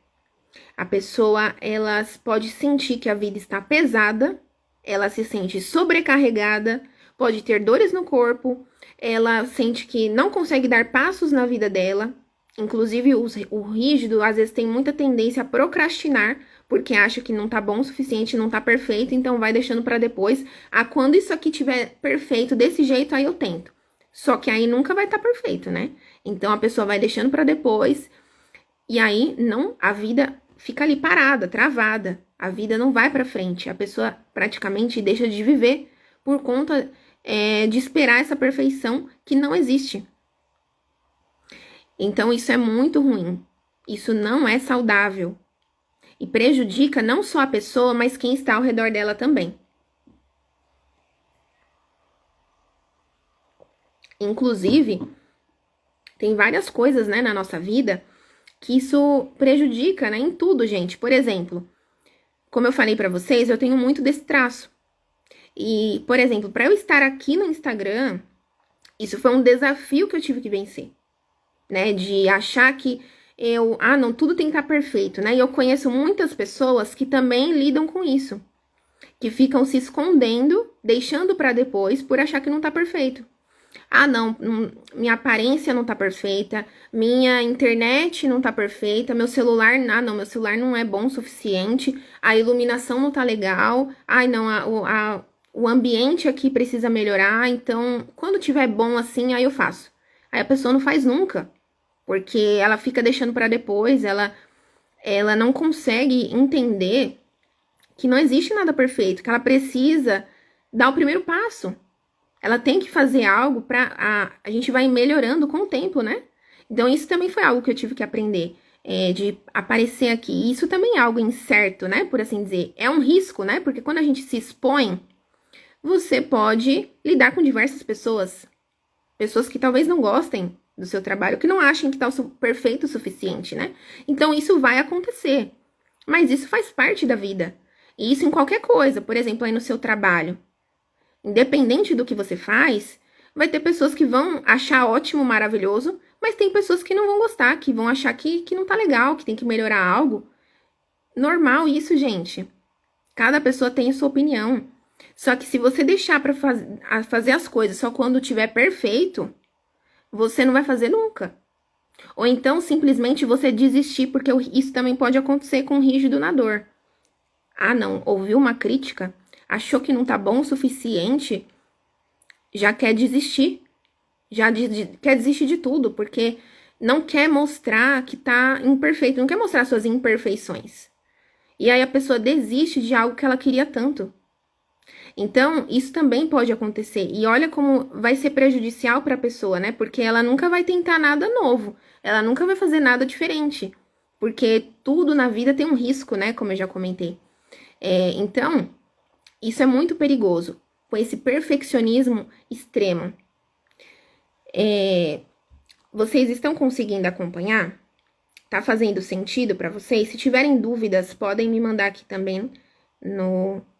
A pessoa, ela pode sentir que a vida está pesada, ela se sente sobrecarregada, pode ter dores no corpo, ela sente que não consegue dar passos na vida dela. Inclusive, o rígido, às vezes, tem muita tendência a procrastinar, porque acha que não tá bom o suficiente, não tá perfeito, então vai deixando para depois. Ah, quando isso aqui tiver perfeito desse jeito, aí eu tento. Só que aí nunca vai estar perfeito, né? Então, a pessoa vai deixando para depois, e aí não, a vida fica ali parada, travada. A vida não vai para frente. A pessoa praticamente deixa de viver por conta de esperar essa perfeição que não existe. Então, isso é muito ruim. Isso não é saudável. E prejudica não só a pessoa, mas quem está ao redor dela também. Inclusive, tem várias coisas, né, na nossa vida que isso prejudica, né, em tudo, gente. Por exemplo, como eu falei pra vocês, eu tenho muito desse traço. E, por exemplo, pra eu estar aqui no Instagram, isso foi um desafio que eu tive que vencer, né, de achar que não, tudo tem que estar perfeito, né? E eu conheço muitas pessoas que também lidam com isso, que ficam se escondendo, deixando pra depois por achar que não tá perfeito. Ah, não, minha aparência não tá perfeita, minha internet não tá perfeita, meu celular, meu celular não é bom o suficiente, a iluminação não tá legal, ai, não, o ambiente aqui precisa melhorar, então, quando tiver bom assim, aí eu faço. Aí a pessoa não faz nunca, porque ela fica deixando pra depois, ela não consegue entender que não existe nada perfeito, que ela precisa dar o primeiro passo. Ela tem que fazer algo pra... A gente vai melhorando com o tempo, né? Então, isso também foi algo que eu tive que aprender, de aparecer aqui. E isso também é algo incerto, né? Por assim dizer. É um risco, né? Porque quando a gente se expõe, você pode lidar com diversas pessoas. Pessoas que talvez não gostem do seu trabalho, que não achem que tá perfeito o suficiente, né? Então, isso vai acontecer. Mas isso faz parte da vida. E isso em qualquer coisa. Por exemplo, aí no seu trabalho. Independente do que você faz, vai ter pessoas que vão achar ótimo, maravilhoso, mas tem pessoas que não vão gostar, que vão achar que não tá legal, que tem que melhorar algo. Normal isso, gente. Cada pessoa tem a sua opinião. Só que se você deixar pra fazer as coisas só quando tiver perfeito, você não vai fazer nunca. Ou então, simplesmente, você desistir, porque isso também pode acontecer com o rígido na dor. Ah, não, ouviu uma crítica? Achou que não tá bom o suficiente, já quer desistir. Quer desistir de tudo, porque não quer mostrar que tá imperfeito, não quer mostrar suas imperfeições. E aí a pessoa desiste de algo que ela queria tanto. Então, isso também pode acontecer. E olha como vai ser prejudicial para a pessoa, né? Porque ela nunca vai tentar nada novo, ela nunca vai fazer nada diferente. Porque tudo na vida tem um risco, né? Como eu já comentei. Então, isso é muito perigoso, com esse perfeccionismo extremo. Vocês estão conseguindo acompanhar? Tá fazendo sentido para vocês? Se tiverem dúvidas, podem me mandar aqui também,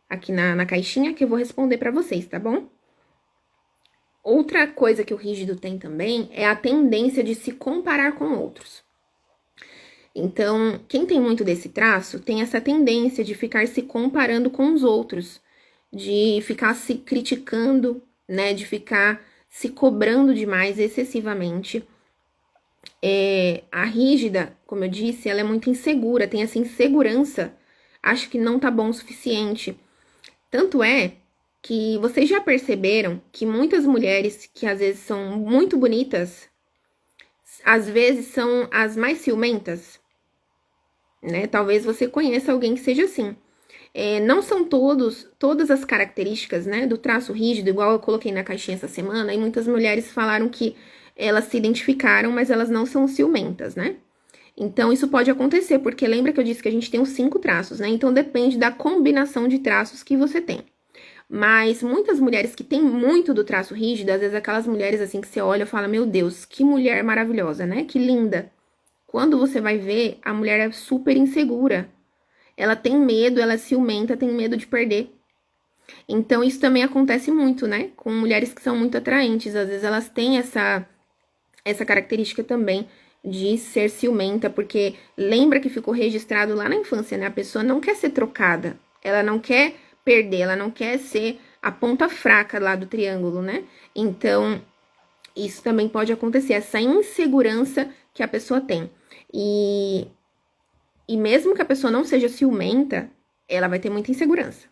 aqui na caixinha, que eu vou responder para vocês, tá bom? Outra coisa que o rígido tem também é a tendência de se comparar com outros. Então, quem tem muito desse traço tem essa tendência de ficar se comparando com os outros, de ficar se criticando, né, de ficar se cobrando demais, excessivamente. A rígida, como eu disse, ela é muito insegura, tem essa insegurança, acha que não tá bom o suficiente. Tanto é que vocês já perceberam que muitas mulheres que às vezes são muito bonitas, às vezes são as mais ciumentas, né? Talvez você conheça alguém que seja assim. Não são todas as características, né, do traço rígido, igual eu coloquei na caixinha essa semana, e muitas mulheres falaram que elas se identificaram, mas elas não são ciumentas, né? Então, isso pode acontecer, porque lembra que eu disse que a gente tem os 5 traços, né? Então, depende da combinação de traços que você tem. Mas muitas mulheres que têm muito do traço rígido, às vezes aquelas mulheres assim que você olha e fala, meu Deus, que mulher maravilhosa, né? Que linda. Quando você vai ver, a mulher é super insegura. Ela tem medo, ela é ciumenta, tem medo de perder. Então, isso também acontece muito, né? Com mulheres que são muito atraentes. Às vezes elas têm essa característica também de ser ciumenta, porque lembra que ficou registrado lá na infância, né? A pessoa não quer ser trocada, ela não quer perder, ela não quer ser a ponta fraca lá do triângulo, né? Então, isso também pode acontecer, essa insegurança que a pessoa tem. E mesmo que a pessoa não seja ciumenta, ela vai ter muita insegurança.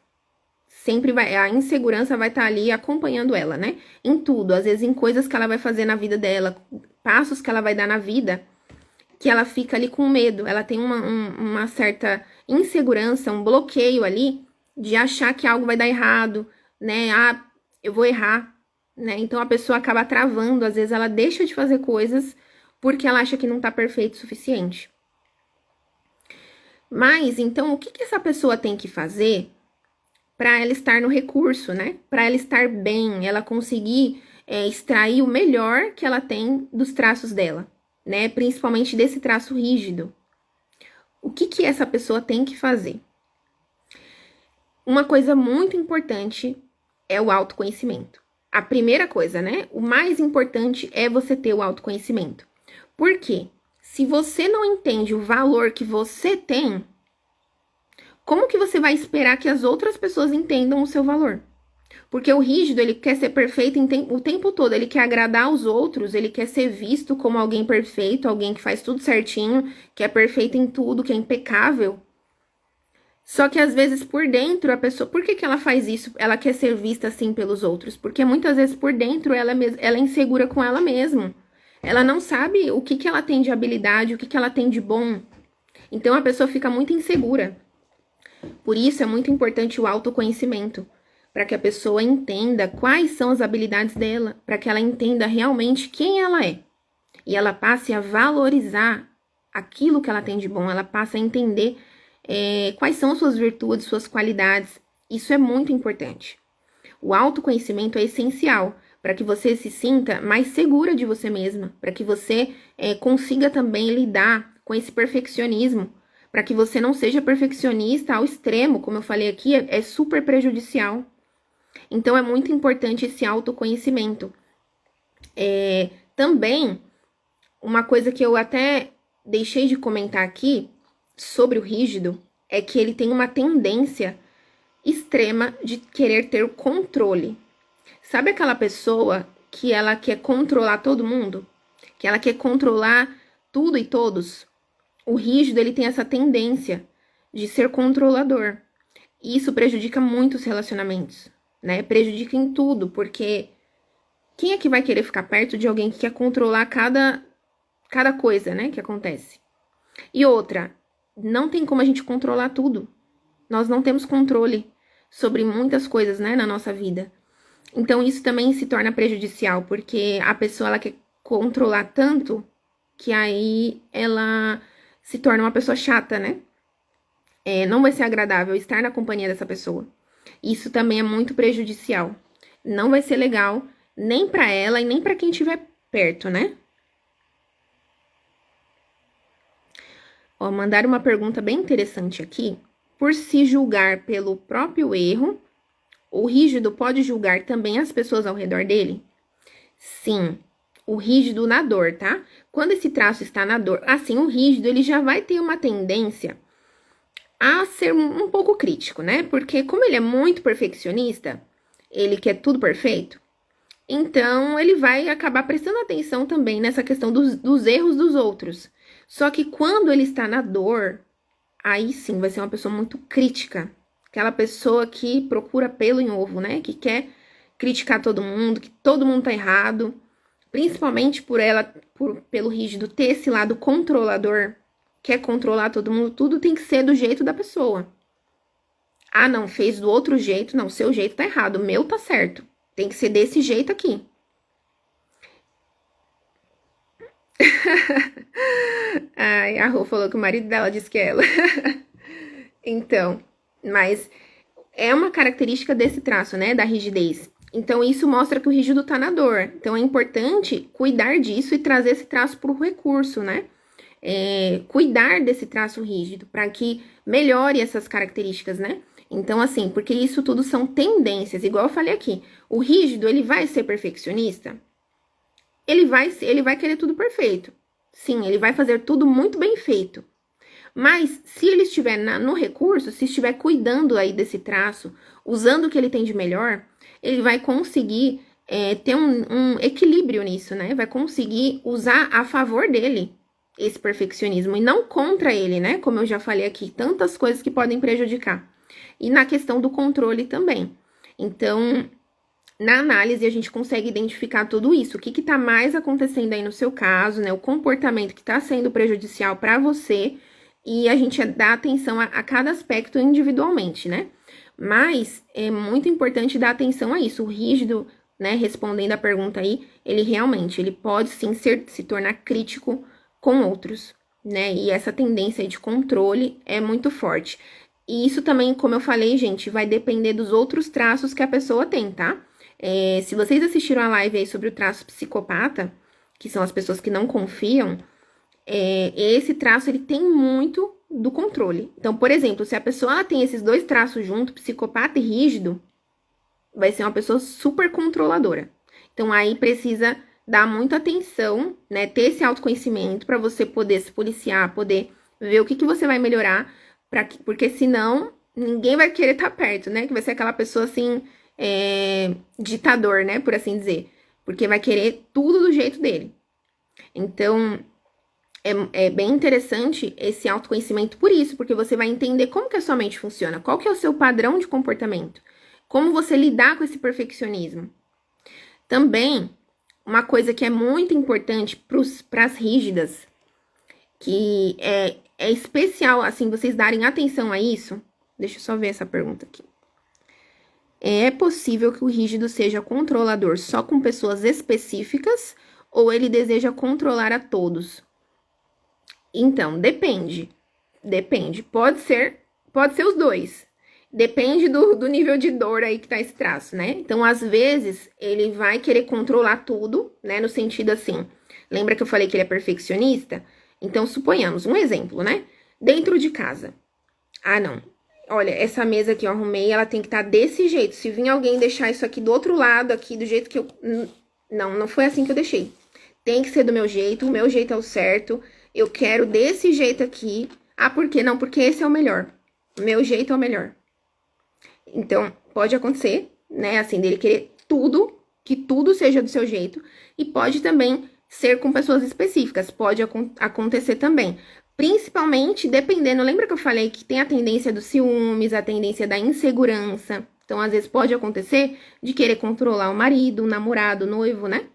Sempre vai, a insegurança vai estar ali acompanhando ela, né? Em tudo, às vezes em coisas que ela vai fazer na vida dela, passos que ela vai dar na vida, que ela fica ali com medo, ela tem uma certa insegurança, um bloqueio ali de achar que algo vai dar errado, né? Ah, eu vou errar, né? Então a pessoa acaba travando, às vezes ela deixa de fazer coisas porque ela acha que não tá perfeito o suficiente. Mas então o que essa pessoa tem que fazer para ela estar no recurso, né? Para ela estar bem, ela conseguir extrair o melhor que ela tem dos traços dela, né? Principalmente desse traço rígido. O que essa pessoa tem que fazer? Uma coisa muito importante é o autoconhecimento. A primeira coisa, né? O mais importante é você ter o autoconhecimento. Por quê? Se você não entende o valor que você tem, como que você vai esperar que as outras pessoas entendam o seu valor? Porque o rígido, ele quer ser perfeito o tempo todo, ele quer agradar os outros, ele quer ser visto como alguém perfeito, alguém que faz tudo certinho, que é perfeito em tudo, que é impecável. Só que às vezes por dentro a pessoa, por que ela faz isso? Ela quer ser vista assim pelos outros? Porque muitas vezes por dentro ela é insegura com ela mesma. Ela não sabe o que ela tem de habilidade, o que ela tem de bom. Então a pessoa fica muito insegura. Por isso é muito importante o autoconhecimento, para que a pessoa entenda quais são as habilidades dela, para que ela entenda realmente quem ela é. E ela passe a valorizar aquilo que ela tem de bom, ela passe a entender quais são as suas virtudes, suas qualidades. Isso é muito importante. O autoconhecimento é essencial para que você se sinta mais segura de você mesma, para que você consiga também lidar com esse perfeccionismo, para que você não seja perfeccionista ao extremo, como eu falei aqui, é super prejudicial. Então, é muito importante esse autoconhecimento. Também, uma coisa que eu até deixei de comentar aqui sobre o rígido é que ele tem uma tendência extrema de querer ter o controle. Sabe aquela pessoa que ela quer controlar todo mundo? Que ela quer controlar tudo e todos? O rígido, ele tem essa tendência de ser controlador. E isso prejudica muito os relacionamentos, né? Prejudica em tudo, porque quem é que vai querer ficar perto de alguém que quer controlar cada coisa, né, que acontece? E outra, não tem como a gente controlar tudo. Nós não temos controle sobre muitas coisas, né, na nossa vida. Então, isso também se torna prejudicial, porque a pessoa, ela quer controlar tanto que aí ela se torna uma pessoa chata, né? Não vai ser agradável estar na companhia dessa pessoa. Isso também é muito prejudicial. Não vai ser legal nem para ela e nem para quem estiver perto, né? Ó, mandaram uma pergunta bem interessante aqui. Por se julgar pelo próprio erro, o rígido pode julgar também as pessoas ao redor dele? Sim, o rígido na dor, tá? Quando esse traço está na dor, assim, o rígido, ele já vai ter uma tendência a ser um pouco crítico, né? Porque como ele é muito perfeccionista, ele quer tudo perfeito, então ele vai acabar prestando atenção também nessa questão dos erros dos outros. Só que quando ele está na dor, aí sim vai ser uma pessoa muito crítica. Aquela pessoa que procura pelo em ovo, né? Que quer criticar todo mundo, que todo mundo tá errado. Principalmente pelo rígido ter esse lado controlador, quer controlar todo mundo, tudo tem que ser do jeito da pessoa. Ah, não, fez do outro jeito, não, seu jeito tá errado, o meu tá certo. Tem que ser desse jeito aqui. Ai, a Rô falou que o marido dela disse que é ela. Então, mas é uma característica desse traço, né, da rigidez. Então, isso mostra que o rígido tá na dor. Então, é importante cuidar disso e trazer esse traço pro recurso, né? cuidar desse traço rígido para que melhore essas características, né? Então, assim, porque isso tudo são tendências, igual eu falei aqui. O rígido, ele vai ser perfeccionista? Ele vai querer tudo perfeito. Sim, ele vai fazer tudo muito bem feito. Mas, se ele estiver no recurso, se estiver cuidando aí desse traço, usando o que ele tem de melhor, ele vai conseguir ter um equilíbrio nisso, né? Vai conseguir usar a favor dele esse perfeccionismo e não contra ele, né? Como eu já falei aqui, tantas coisas que podem prejudicar. E na questão do controle também. Então, na análise, a gente consegue identificar tudo isso. O que está mais acontecendo aí no seu caso, né? O comportamento que está sendo prejudicial para você. E a gente dá atenção a cada aspecto individualmente, né? Mas é muito importante dar atenção a isso. O rígido, né? Respondendo a pergunta aí, ele pode sim se tornar crítico com outros, né? E essa tendência aí de controle é muito forte. E isso também, como eu falei, gente, vai depender dos outros traços que a pessoa tem, tá? Se vocês assistiram a live aí sobre o traço psicopata, que são as pessoas que não confiam, esse traço, ele tem muito do controle. Então, por exemplo, se a pessoa tem esses dois traços junto, psicopata e rígido, vai ser uma pessoa super controladora. Então, aí precisa dar muita atenção, né? Ter esse autoconhecimento para você poder se policiar, poder ver o que você vai melhorar, porque senão ninguém vai querer estar perto, né? Que vai ser aquela pessoa assim, ditador, né? Por assim dizer. Porque vai querer tudo do jeito dele. Então, é bem interessante esse autoconhecimento por isso, porque você vai entender como que a sua mente funciona, qual que é o seu padrão de comportamento, como você lidar com esse perfeccionismo. Também, uma coisa que é muito importante para as rígidas, que é especial, assim, vocês darem atenção a isso. Deixa eu só ver essa pergunta aqui. É possível que o rígido seja controlador só com pessoas específicas ou ele deseja controlar a todos? Então, depende. Depende. Pode ser os dois. Depende do nível de dor aí que tá esse traço, né? Então, às vezes, ele vai querer controlar tudo, né? No sentido assim, lembra que eu falei que ele é perfeccionista? Então, suponhamos, um exemplo, né? Dentro de casa. Ah, não. Olha, essa mesa que eu arrumei, ela tem que estar desse jeito. Se vir alguém deixar isso aqui do outro lado, aqui, do jeito que eu... Não foi assim que eu deixei. Tem que ser do meu jeito, o meu jeito é o certo. Eu quero desse jeito aqui. Ah, por quê? Não, porque esse é o melhor. O meu jeito é o melhor. Então, pode acontecer, né, assim, dele querer tudo, que tudo seja do seu jeito. E pode também ser com pessoas específicas, pode acontecer também. Principalmente dependendo, lembra que eu falei que tem a tendência dos ciúmes, a tendência da insegurança. Então, às vezes pode acontecer de querer controlar o marido, o namorado, o noivo, né?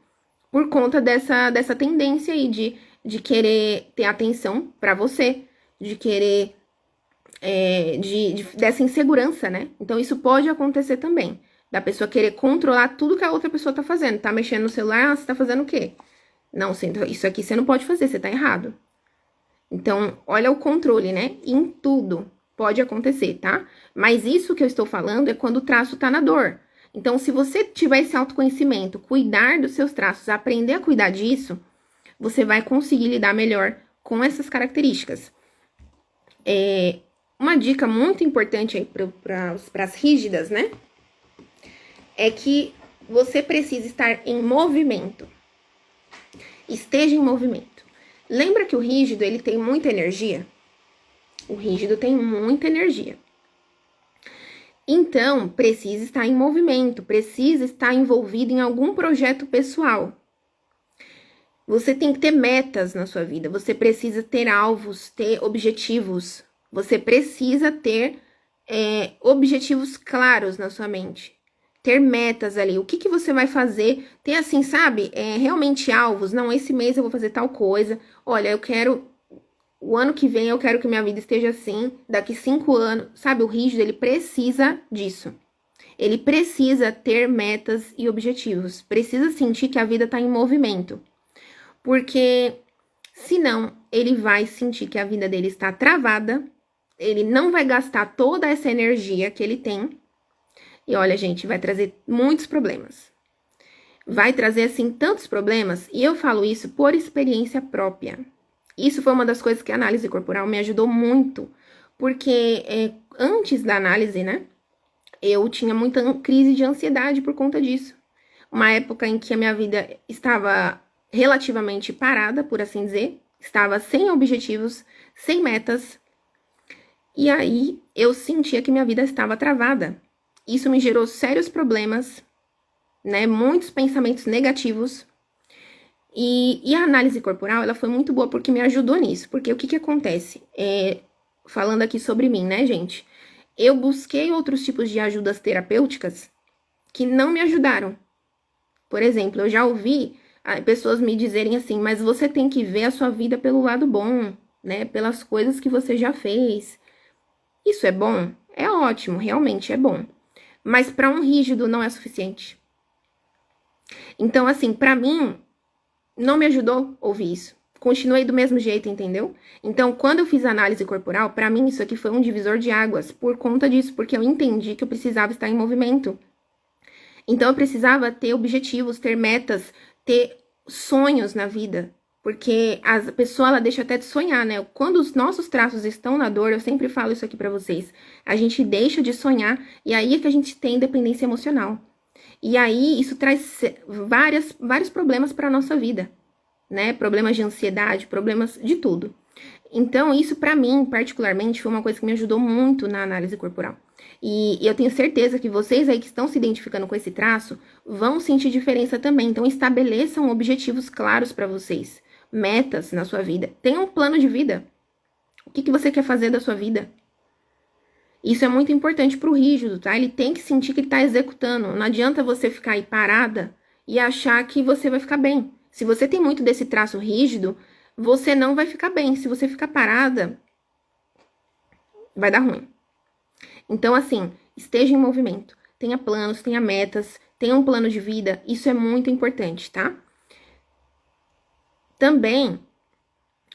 Por conta dessa tendência aí de querer ter atenção pra você, de querer dessa insegurança, né? Então, isso pode acontecer também. Da pessoa querer controlar tudo que a outra pessoa tá fazendo. Tá mexendo no celular, você tá fazendo o quê? Não, isso aqui você não pode fazer, você tá errado. Então, olha o controle, né? Em tudo pode acontecer, tá? Mas isso que eu estou falando é quando o traço tá na dor. Então, se você tiver esse autoconhecimento, cuidar dos seus traços, aprender a cuidar disso, você vai conseguir lidar melhor com essas características. Uma dica muito importante aí para as rígidas, né? É que você precisa estar em movimento. Esteja em movimento. Lembra que o rígido, ele tem muita energia? O rígido tem muita energia. Então, precisa estar em movimento, precisa estar envolvido em algum projeto pessoal. Você tem que ter metas na sua vida, você precisa ter alvos, ter objetivos. Você precisa ter objetivos claros na sua mente. Ter metas ali, o que você vai fazer, ter assim, sabe, realmente alvos, não, esse mês eu vou fazer tal coisa, olha, o ano que vem eu quero que minha vida esteja assim, daqui 5 anos, sabe, o rígido, ele precisa disso, ele precisa ter metas e objetivos, precisa sentir que a vida tá em movimento, porque senão ele vai sentir que a vida dele está travada, ele não vai gastar toda essa energia que ele tem. E olha, gente, vai trazer muitos problemas. Vai trazer, assim, tantos problemas. E eu falo isso por experiência própria. Isso foi uma das coisas que a análise corporal me ajudou muito, porque antes da análise, né, eu tinha muita crise de ansiedade por conta disso. Uma época em que a minha vida estava relativamente parada, por assim dizer, estava sem objetivos, sem metas, e aí eu sentia que minha vida estava travada. Isso me gerou sérios problemas, né, muitos pensamentos negativos. E a análise corporal, ela foi muito boa porque me ajudou nisso. Porque o que acontece? Falando aqui sobre mim, né, gente? Eu busquei outros tipos de ajudas terapêuticas que não me ajudaram. Por exemplo, eu já ouvi pessoas me dizerem assim, mas você tem que ver a sua vida pelo lado bom, né? Pelas coisas que você já fez. Isso é bom? É ótimo, realmente é bom. Mas para um rígido não é suficiente. Então, assim, para mim, não me ajudou ouvir isso. Continuei do mesmo jeito, entendeu? Então, quando eu fiz a análise corporal, pra mim isso aqui foi um divisor de águas por conta disso, porque eu entendi que eu precisava estar em movimento. Então, eu precisava ter objetivos, ter metas, ter sonhos na vida. Porque a pessoa, ela deixa até de sonhar, né? Quando os nossos traços estão na dor, eu sempre falo isso aqui pra vocês, a gente deixa de sonhar e aí é que a gente tem dependência emocional. E aí, isso traz vários problemas para a nossa vida, né? Problemas de ansiedade, problemas de tudo. Então, isso para mim, particularmente, foi uma coisa que me ajudou muito na análise corporal. E eu tenho certeza que vocês aí que estão se identificando com esse traço vão sentir diferença também. Então, estabeleçam objetivos claros para vocês, metas na sua vida. Tenham um plano de vida. O que você quer fazer da sua vida? Isso é muito importante pro rígido, tá? Ele tem que sentir que ele tá executando. Não adianta você ficar aí parada e achar que você vai ficar bem. Se você tem muito desse traço rígido, você não vai ficar bem. Se você ficar parada, vai dar ruim. Então, assim, esteja em movimento. Tenha planos, tenha metas, tenha um plano de vida. Isso é muito importante, tá? Também,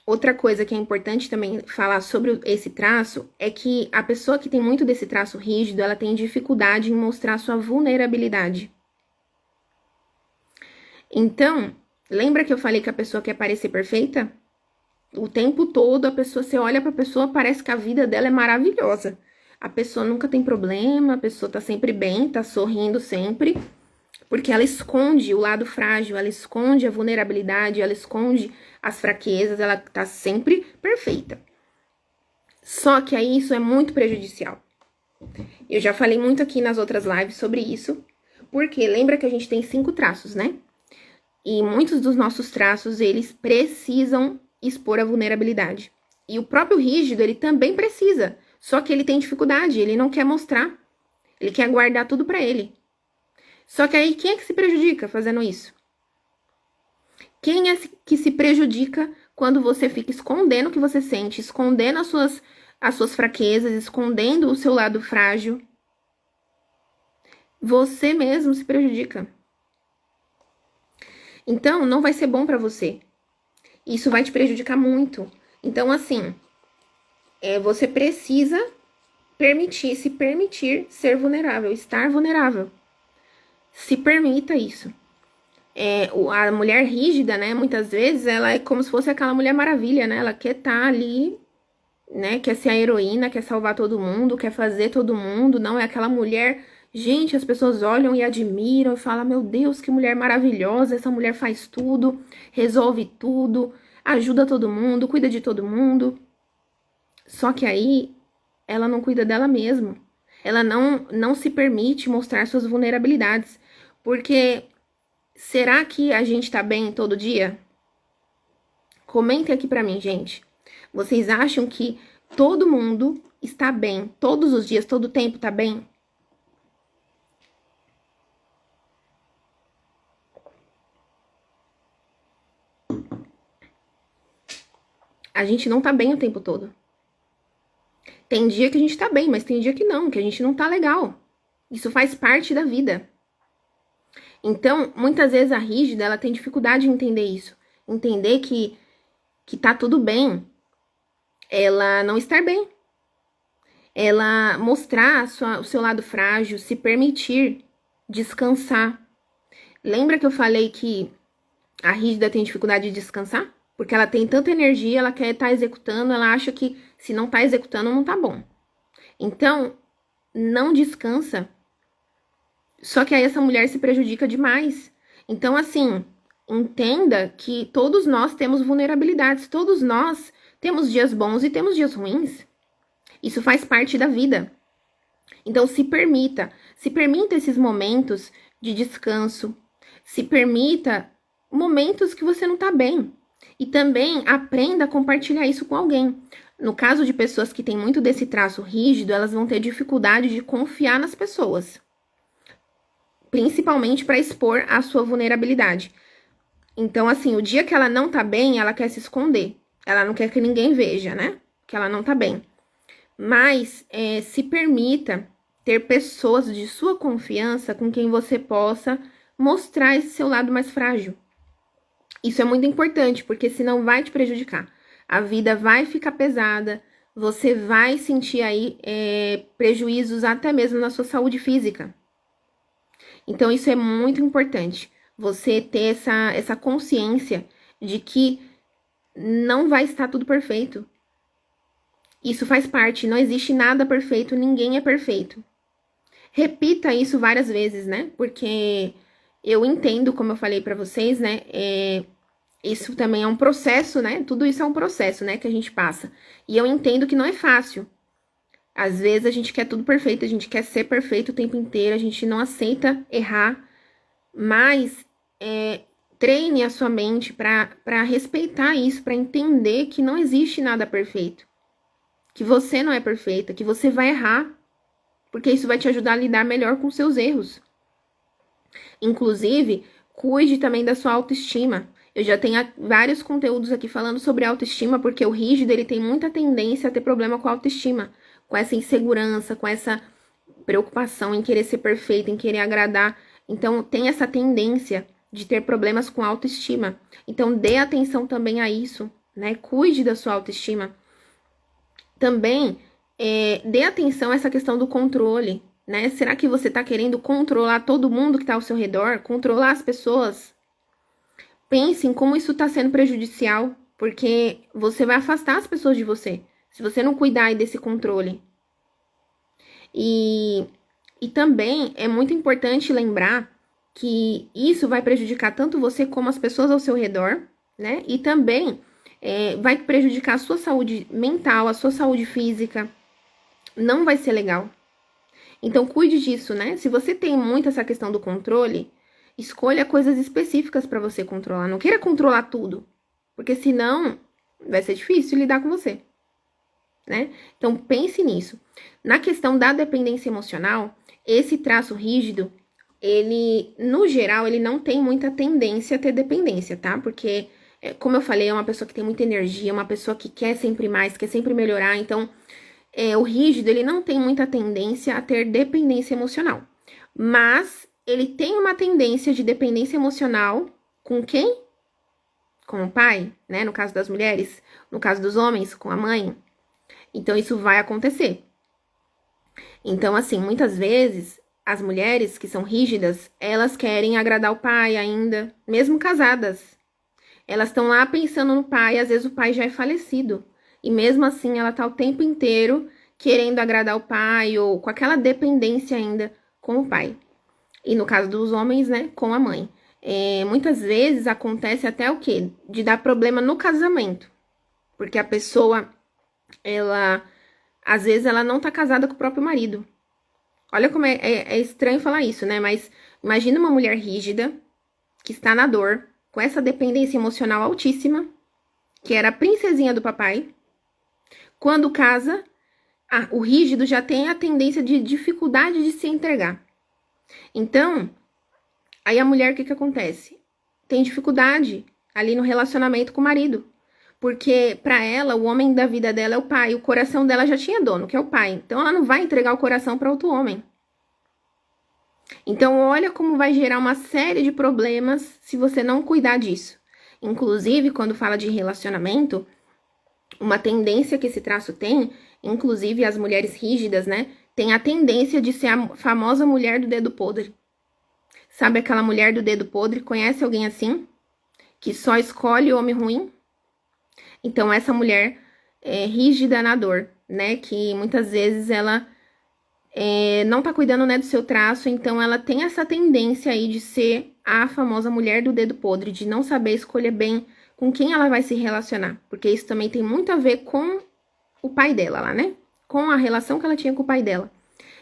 outra coisa que é importante também falar sobre esse traço é que a pessoa que tem muito desse traço rígido, ela tem dificuldade em mostrar sua vulnerabilidade. Então, lembra que eu falei que a pessoa quer parecer perfeita? O tempo todo a pessoa, você olha pra pessoa, parece que a vida dela é maravilhosa. A pessoa nunca tem problema, a pessoa tá sempre bem, tá sorrindo sempre. Porque ela esconde o lado frágil, ela esconde a vulnerabilidade, ela esconde as fraquezas, ela tá sempre perfeita. Só que aí isso é muito prejudicial. Eu já falei muito aqui nas outras lives sobre isso, porque lembra que a gente tem 5 traços, né? E muitos dos nossos traços, eles precisam expor a vulnerabilidade. E o próprio rígido, ele também precisa, só que ele tem dificuldade, ele não quer mostrar, ele quer guardar tudo pra ele. Só que aí, quem é que se prejudica fazendo isso? Quem é que se prejudica quando você fica escondendo o que você sente, escondendo as suas fraquezas, escondendo o seu lado frágil? Você mesmo se prejudica. Então, não vai ser bom pra você. Isso vai te prejudicar muito. Então, assim, você precisa se permitir ser vulnerável, estar vulnerável. Se permita isso. A mulher rígida, né, muitas vezes, ela é como se fosse aquela Mulher Maravilha, né? Ela quer estar ali, né? Quer ser a heroína, quer salvar todo mundo, quer fazer todo mundo. Não é aquela mulher... Gente, as pessoas olham e admiram e falam, meu Deus, que mulher maravilhosa, essa mulher faz tudo, resolve tudo, ajuda todo mundo, cuida de todo mundo. Só que aí, ela não cuida dela mesma. Ela não se permite mostrar suas vulnerabilidades. Porque, será que a gente tá bem todo dia? Comentem aqui pra mim, gente. Vocês acham que todo mundo está bem, todos os dias, todo o tempo tá bem? A gente não tá bem o tempo todo. Tem dia que a gente tá bem, mas tem dia que não, que a gente não tá legal. Isso faz parte da vida. Então, muitas vezes a rígida, ela tem dificuldade em entender isso. Entender que tá tudo bem ela não estar bem. Ela mostrar o seu lado frágil, se permitir descansar. Lembra que eu falei que a rígida tem dificuldade de descansar? Porque ela tem tanta energia, ela quer estar executando, ela acha que se não tá executando, não tá bom. Então, não descansa. Só que aí essa mulher se prejudica demais. Então, assim, entenda que todos nós temos vulnerabilidades, todos nós temos dias bons e temos dias ruins. Isso faz parte da vida. Então, se permita esses momentos de descanso, se permita momentos que você não tá bem. E também aprenda a compartilhar isso com alguém. No caso de pessoas que têm muito desse traço rígido, elas vão ter dificuldade de confiar nas pessoas, principalmente para expor a sua vulnerabilidade. Então, assim, o dia que ela não tá bem, ela quer se esconder. Ela não quer que ninguém veja, né? Que ela não tá bem. Mas se permita ter pessoas de sua confiança com quem você possa mostrar esse seu lado mais frágil. Isso é muito importante, porque senão vai te prejudicar. A vida vai ficar pesada, você vai sentir aí prejuízos até mesmo na sua saúde física. Então, isso é muito importante. Você ter essa consciência de que não vai estar tudo perfeito. Isso faz parte, não existe nada perfeito, ninguém é perfeito. Repita isso várias vezes, né? Porque eu entendo, como eu falei pra vocês, né? Isso também é um processo, né? Tudo isso é um processo, né? Que a gente passa. E eu entendo que não é fácil. Às vezes a gente quer tudo perfeito, a gente quer ser perfeito o tempo inteiro, a gente não aceita errar. Mas treine a sua mente para respeitar isso, para entender que não existe nada perfeito. Que você não é perfeita, que você vai errar. Porque isso vai te ajudar a lidar melhor com seus erros. Inclusive, cuide também da sua autoestima. Eu já tenho vários conteúdos aqui falando sobre autoestima, porque o rígido, ele tem muita tendência a ter problema com a autoestima, com essa insegurança, com essa preocupação em querer ser perfeito, em querer agradar. Então, tem essa tendência de ter problemas com a autoestima. Então, dê atenção também a isso, né? Cuide da sua autoestima. Também, dê atenção a essa questão do controle, né? Será que você tá querendo controlar todo mundo que tá ao seu redor? Controlar as pessoas? Pense em como isso tá sendo prejudicial, porque você vai afastar as pessoas de você, se você não cuidar aí desse controle. E também é muito importante lembrar que isso vai prejudicar tanto você como as pessoas ao seu redor, né? E também vai prejudicar a sua saúde mental, a sua saúde física. Não vai ser legal. Então, cuide disso, né? Se você tem muito essa questão do controle, escolha coisas específicas para você controlar. Não queira controlar tudo, porque senão vai ser difícil lidar com você, né? Então, pense nisso. Na questão da dependência emocional, esse traço rígido, ele, no geral, ele não tem muita tendência a ter dependência, tá? Porque, como eu falei, é uma pessoa que tem muita energia, uma pessoa que quer sempre mais, quer sempre melhorar. Então, o rígido, ele não tem muita tendência a ter dependência emocional. Mas, ele tem uma tendência de dependência emocional com quem? Com o pai, né? No caso das mulheres. No caso dos homens, com a mãe. Então, isso vai acontecer. Então, assim, muitas vezes, as mulheres que são rígidas, elas querem agradar o pai ainda, mesmo casadas. Elas estão lá pensando no pai, às vezes o pai já é falecido. E mesmo assim, ela tá o tempo inteiro querendo agradar o pai ou com aquela dependência ainda com o pai. E no caso dos homens, né, com a mãe. Muitas vezes acontece até o quê? De dar problema no casamento. Porque a pessoa, às vezes, ela não tá casada com o próprio marido. Olha como é estranho falar isso, né? Mas imagina uma mulher rígida, que está na dor, com essa dependência emocional altíssima, que era a princesinha do papai. Quando casa, o rígido já tem a tendência de dificuldade de se entregar. Então, aí a mulher, o que acontece? Tem dificuldade ali no relacionamento com o marido. Porque para ela, o homem da vida dela é o pai. O coração dela já tinha dono, que é o pai. Então, ela não vai entregar o coração para outro homem. Então, olha como vai gerar uma série de problemas se você não cuidar disso. Inclusive, quando fala de relacionamento, uma tendência que esse traço tem, inclusive as mulheres rígidas, né? Tem a tendência de ser a famosa mulher do dedo podre. Sabe aquela mulher do dedo podre? Conhece alguém assim? Que só escolhe homem ruim? Então, essa mulher é rígida na dor, né? Que muitas vezes ela não tá cuidando, né, do seu traço, então ela tem essa tendência aí de ser a famosa mulher do dedo podre, de não saber escolher bem com quem ela vai se relacionar, porque isso também tem muito a ver com o pai dela lá, né? Com a relação que ela tinha com o pai dela.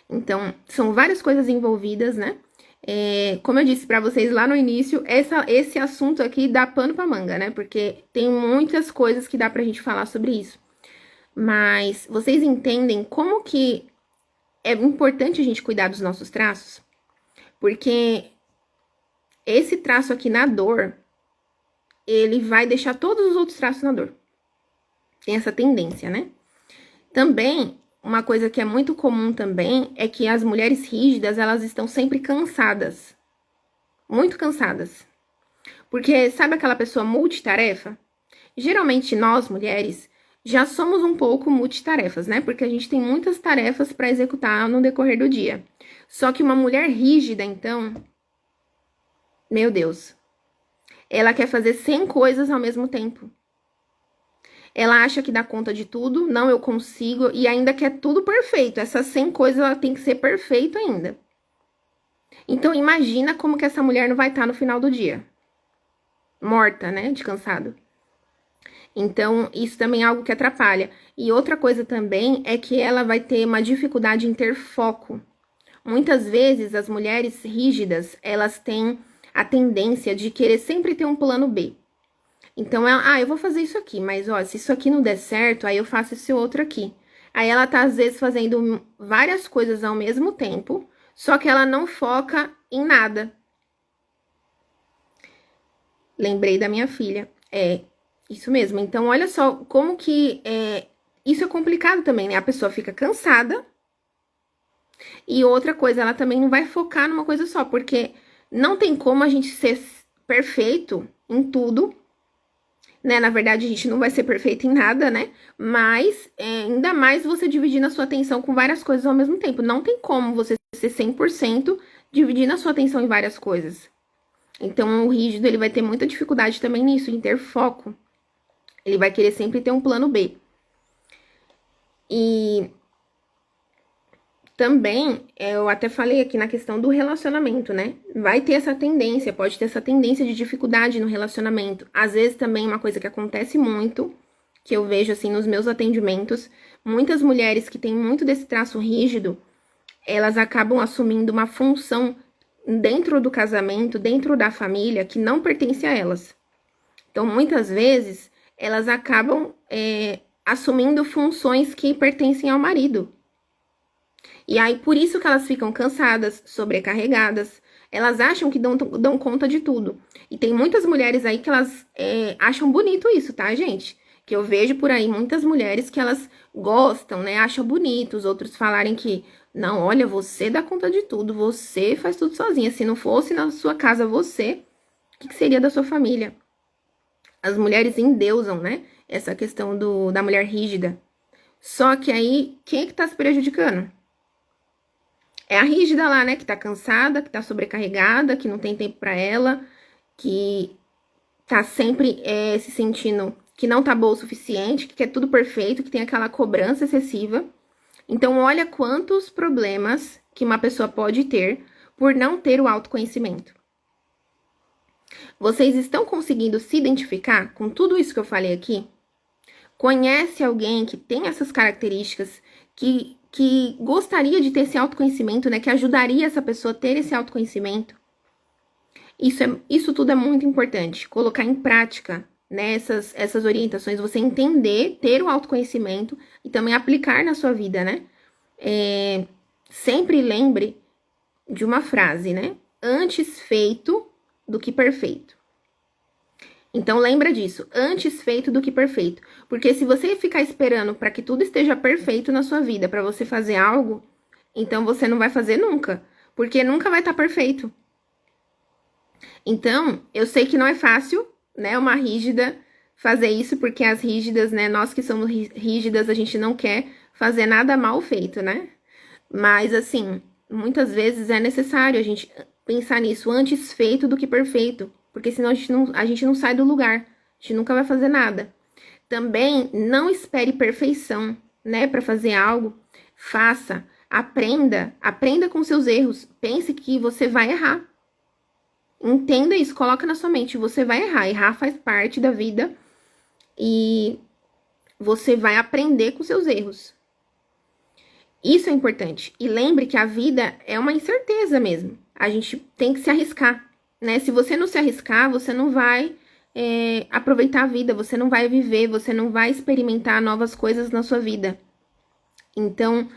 Então, são várias coisas envolvidas, né? Como eu disse pra vocês lá no início, esse assunto aqui dá pano pra manga, né? Porque tem muitas coisas que dá pra gente falar sobre isso. Mas vocês entendem como que é importante a gente cuidar dos nossos traços? Porque esse traço aqui na dor, ele vai deixar todos os outros traços na dor. Tem essa tendência, né? Também, uma coisa que é muito comum também é que as mulheres rígidas, elas estão sempre cansadas. Muito cansadas. Porque sabe aquela pessoa multitarefa? Geralmente nós, mulheres, já somos um pouco multitarefas, né? Porque a gente tem muitas tarefas para executar no decorrer do dia. Só que uma mulher rígida, então, meu Deus, ela quer fazer 100 coisas ao mesmo tempo. Ela acha que dá conta de tudo, não, eu consigo, e ainda quer tudo perfeito. Essas 100 coisas, ela tem que ser perfeita ainda. Então, imagina como que essa mulher não vai estar no final do dia. Morta, né, de cansado. Então, isso também é algo que atrapalha. E outra coisa também é que ela vai ter uma dificuldade em ter foco. Muitas vezes, as mulheres rígidas, elas têm a tendência de querer sempre ter um plano B. Então, eu vou fazer isso aqui, mas, ó, se isso aqui não der certo, aí eu faço esse outro aqui. Aí ela tá, às vezes, fazendo várias coisas ao mesmo tempo, só que ela não foca em nada. Lembrei da minha filha. Isso mesmo. Então, olha só como que isso é complicado também, né? A pessoa fica cansada. E outra coisa, ela também não vai focar numa coisa só, porque não tem como a gente ser perfeito em tudo, né? Na verdade, a gente não vai ser perfeito em nada, né? Mas ainda mais você dividindo a sua atenção com várias coisas ao mesmo tempo. Não tem como você ser 100% dividindo a sua atenção em várias coisas. Então, o rígido, ele vai ter muita dificuldade também nisso, em ter foco. Ele vai querer sempre ter um plano B. E também, eu até falei aqui na questão do relacionamento, né? Vai ter essa tendência, pode ter essa tendência de dificuldade no relacionamento. Às vezes também uma coisa que acontece muito, que eu vejo assim nos meus atendimentos, muitas mulheres que têm muito desse traço rígido, elas acabam assumindo uma função dentro do casamento, dentro da família, que não pertence a elas. Então, muitas vezes, elas acabam assumindo funções que pertencem ao marido. E aí, por isso que elas ficam cansadas, sobrecarregadas. Elas acham que dão conta de tudo. E tem muitas mulheres aí que elas acham bonito isso, tá, gente? Que eu vejo por aí muitas mulheres que elas gostam, né? Acham bonito os outros falarem que, não, olha, você dá conta de tudo, você faz tudo sozinha. Se não fosse na sua casa você, o que seria da sua família? As mulheres endeusam, né? Essa questão da mulher rígida. Só que aí, quem é que tá se prejudicando? É a rígida lá, né? Que tá cansada, que tá sobrecarregada, que não tem tempo pra ela, que tá sempre se sentindo que não tá boa o suficiente, que quer tudo perfeito, que tem aquela cobrança excessiva. Então, olha quantos problemas que uma pessoa pode ter por não ter o autoconhecimento. Vocês estão conseguindo se identificar com tudo isso que eu falei aqui? Conhece alguém que tem essas características, que gostaria de ter esse autoconhecimento, né? Que ajudaria essa pessoa a ter esse autoconhecimento? Isso tudo é muito importante. Colocar em prática, né, essas orientações, você entender, ter o autoconhecimento e também aplicar na sua vida, né? Sempre lembre de uma frase, né? Antes feito do que perfeito. Então, lembra disso, antes feito do que perfeito. Porque se você ficar esperando para que tudo esteja perfeito na sua vida, para você fazer algo, então você não vai fazer nunca. Porque nunca vai estar perfeito. Então, eu sei que não é fácil, né, uma rígida fazer isso, porque as rígidas, né, nós que somos rígidas, a gente não quer fazer nada mal feito, né? Mas, assim, muitas vezes é necessário a gente pensar nisso, antes feito do que perfeito. Porque senão a gente não sai do lugar, a gente nunca vai fazer nada. Também não espere perfeição, né, para fazer algo. Faça, aprenda com seus erros. Pense que você vai errar. Entenda isso, coloca na sua mente, você vai errar. Errar faz parte da vida e você vai aprender com seus erros. Isso é importante. E lembre que a vida é uma incerteza mesmo. A gente tem que se arriscar, né? Se você não se arriscar, você não vai aproveitar a vida, você não vai viver, você não vai experimentar novas coisas na sua vida. Então,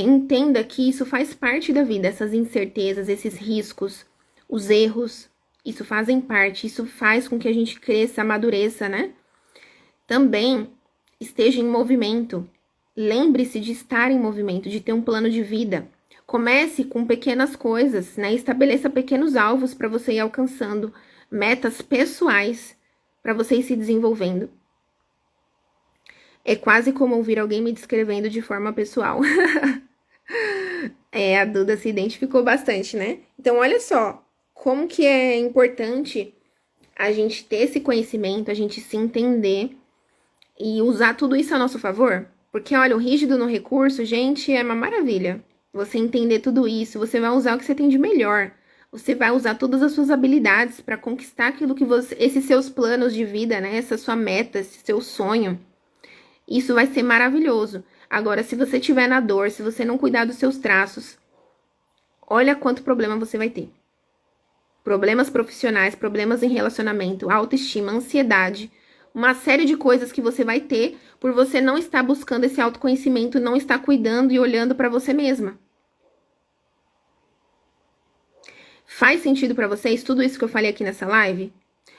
entenda que isso faz parte da vida, essas incertezas, esses riscos, os erros, isso fazem parte, isso faz com que a gente cresça, amadureça, né? Também esteja em movimento. Lembre-se de estar em movimento, de ter um plano de vida. Comece com pequenas coisas, né? Estabeleça pequenos alvos para você ir alcançando, metas pessoais para você ir se desenvolvendo. É quase como ouvir alguém me descrevendo de forma pessoal. A Duda se identificou bastante, né? Então, olha só, como que é importante a gente ter esse conhecimento, a gente se entender e usar tudo isso a nosso favor. Porque, olha, o rígido no recurso, gente, é uma maravilha. Você entender tudo isso, você vai usar o que você tem de melhor. Você vai usar todas as suas habilidades para conquistar aquilo que esses seus planos de vida, né? Essa sua meta, esse seu sonho. Isso vai ser maravilhoso. Agora, se você estiver na dor, se você não cuidar dos seus traços, olha quanto problema você vai ter. Problemas profissionais, problemas em relacionamento, autoestima, ansiedade, uma série de coisas que você vai ter por você não estar buscando esse autoconhecimento, não estar cuidando e olhando para você mesma. Faz sentido para vocês tudo isso que eu falei aqui nessa live?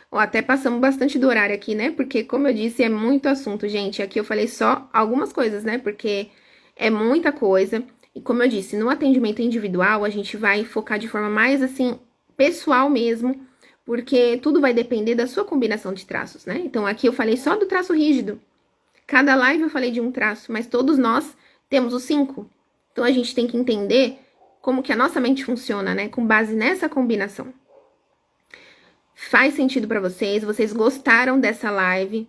Ou até passamos bastante do horário aqui, né? Porque, como eu disse, é muito assunto, gente. Aqui eu falei só algumas coisas, né? Porque é muita coisa. E como eu disse, no atendimento individual, a gente vai focar de forma mais, assim, pessoal mesmo. Porque tudo vai depender da sua combinação de traços, né? Então, aqui eu falei só do traço rígido. Cada live eu falei de um traço, mas todos nós temos os 5. Então, a gente tem que entender como que a nossa mente funciona, né? Com base nessa combinação. Faz sentido para vocês? Vocês gostaram dessa live?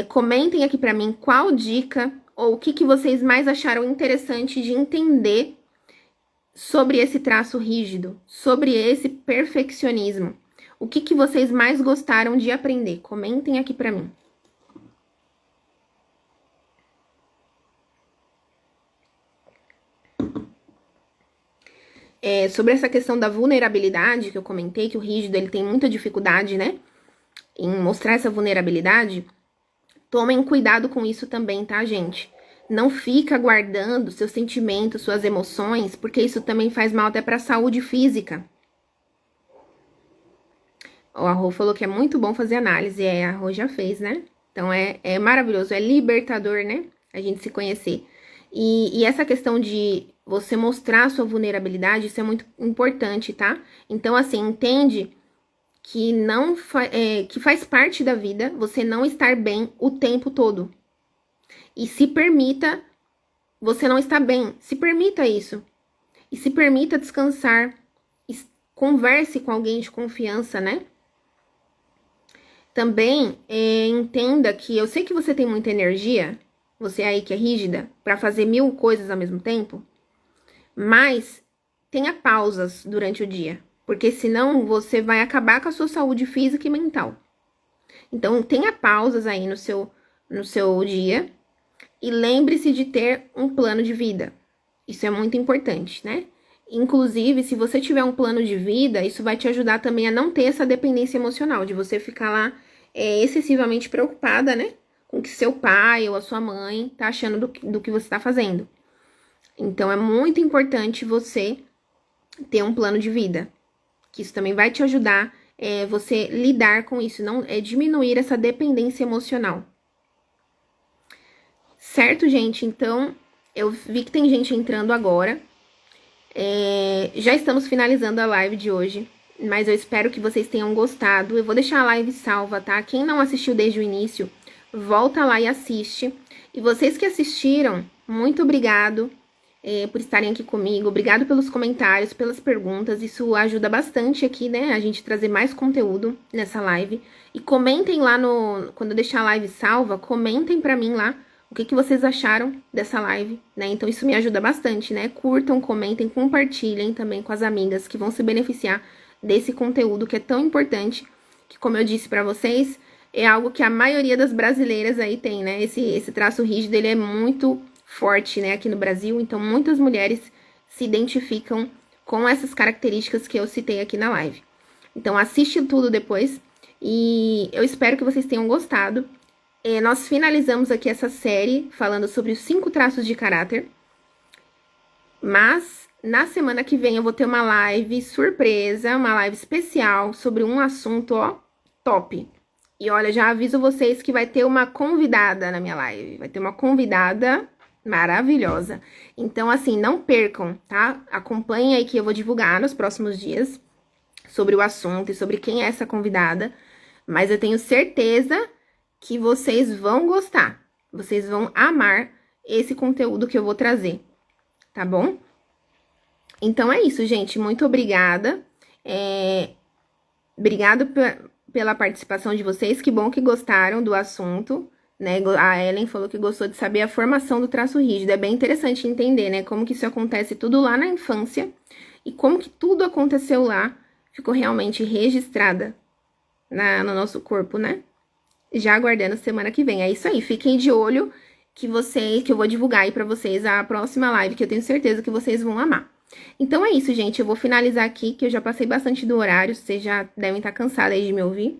Comentem aqui para mim qual dica ou o que vocês mais acharam interessante de entender sobre esse traço rígido, sobre esse perfeccionismo. O que vocês mais gostaram de aprender? Comentem aqui para mim. Sobre essa questão da vulnerabilidade que eu comentei, que o rígido ele tem muita dificuldade, né, em mostrar essa vulnerabilidade, tomem cuidado com isso também, tá, gente? Não fica guardando seus sentimentos, suas emoções, porque isso também faz mal até para a saúde física. O Arro falou que é muito bom fazer análise, a Arro já fez, né? Então é maravilhoso, é libertador, né? A gente se conhecer. E essa questão de você mostrar a sua vulnerabilidade, isso é muito importante, tá? Então, assim, entende que que faz parte da vida você não estar bem o tempo todo. E se permita você não estar bem. Se permita isso. E se permita descansar. Converse com alguém de confiança, né? Também entenda que eu sei que você tem muita energia, você aí que é rígida, para fazer 1000 coisas ao mesmo tempo, mas tenha pausas durante o dia, porque senão você vai acabar com a sua saúde física e mental. Então, tenha pausas aí no seu dia e lembre-se de ter um plano de vida. Isso é muito importante, né? Inclusive, se você tiver um plano de vida, isso vai te ajudar também a não ter essa dependência emocional, de você ficar lá excessivamente preocupada, né? Com o que seu pai ou a sua mãe tá achando do que você tá fazendo. Então, é muito importante você ter um plano de vida, que isso também vai te ajudar você lidar com isso, não diminuir essa dependência emocional. Certo, gente? Então, eu vi que tem gente entrando agora. Já estamos finalizando a live de hoje, mas eu espero que vocês tenham gostado. Eu vou deixar a live salva, tá? Quem não assistiu desde o início, volta lá e assiste. E vocês que assistiram, muito obrigado. por estarem aqui comigo. Obrigado pelos comentários, pelas perguntas. Isso ajuda bastante aqui, né? A gente trazer mais conteúdo nessa live. E comentem lá quando eu deixar a live salva, comentem pra mim lá o que vocês acharam dessa live, né? Então isso me ajuda bastante, né? Curtam, comentem, compartilhem também com as amigas que vão se beneficiar desse conteúdo que é tão importante, que, como eu disse pra vocês, é algo que a maioria das brasileiras aí tem, né? Esse traço rígido, ele é muito forte, né, aqui no Brasil. Então, muitas mulheres se identificam com essas características que eu citei aqui na live. Então, assiste tudo depois e eu espero que vocês tenham gostado. Nós finalizamos aqui essa série falando sobre os 5 traços de caráter. Mas, na semana que vem, eu vou ter uma live surpresa, uma live especial sobre um assunto, ó, top. E olha, já aviso vocês que vai ter uma convidada na minha live. Vai ter uma convidada maravilhosa. Então, assim, não percam, tá? Acompanhem aí que eu vou divulgar nos próximos dias sobre o assunto e sobre quem é essa convidada. Mas eu tenho certeza que vocês vão gostar. Vocês vão amar esse conteúdo que eu vou trazer, tá bom? Então, é isso, gente. Muito obrigada. Obrigado pela participação de vocês. Que bom que gostaram do assunto, né? A Ellen falou que gostou de saber a formação do traço rígido. É bem interessante entender, né? Como que isso acontece tudo lá na infância e como que tudo aconteceu lá ficou realmente registrada no nosso corpo, né? Já aguardando semana que vem. É isso aí. Fiquem de olho que eu vou divulgar aí pra vocês a próxima live, que eu tenho certeza que vocês vão amar. Então é isso, gente. Eu vou finalizar aqui, que eu já passei bastante do horário. Vocês já devem estar cansados aí de me ouvir.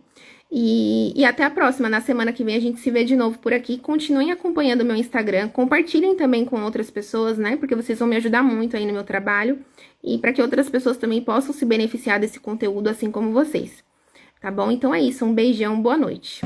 E até a próxima. Na semana que vem a gente se vê de novo por aqui. Continuem acompanhando o meu Instagram. Compartilhem também com outras pessoas, né? Porque vocês vão me ajudar muito aí no meu trabalho. E para que outras pessoas também possam se beneficiar desse conteúdo, assim como vocês. Tá bom? Então é isso. Um beijão, boa noite.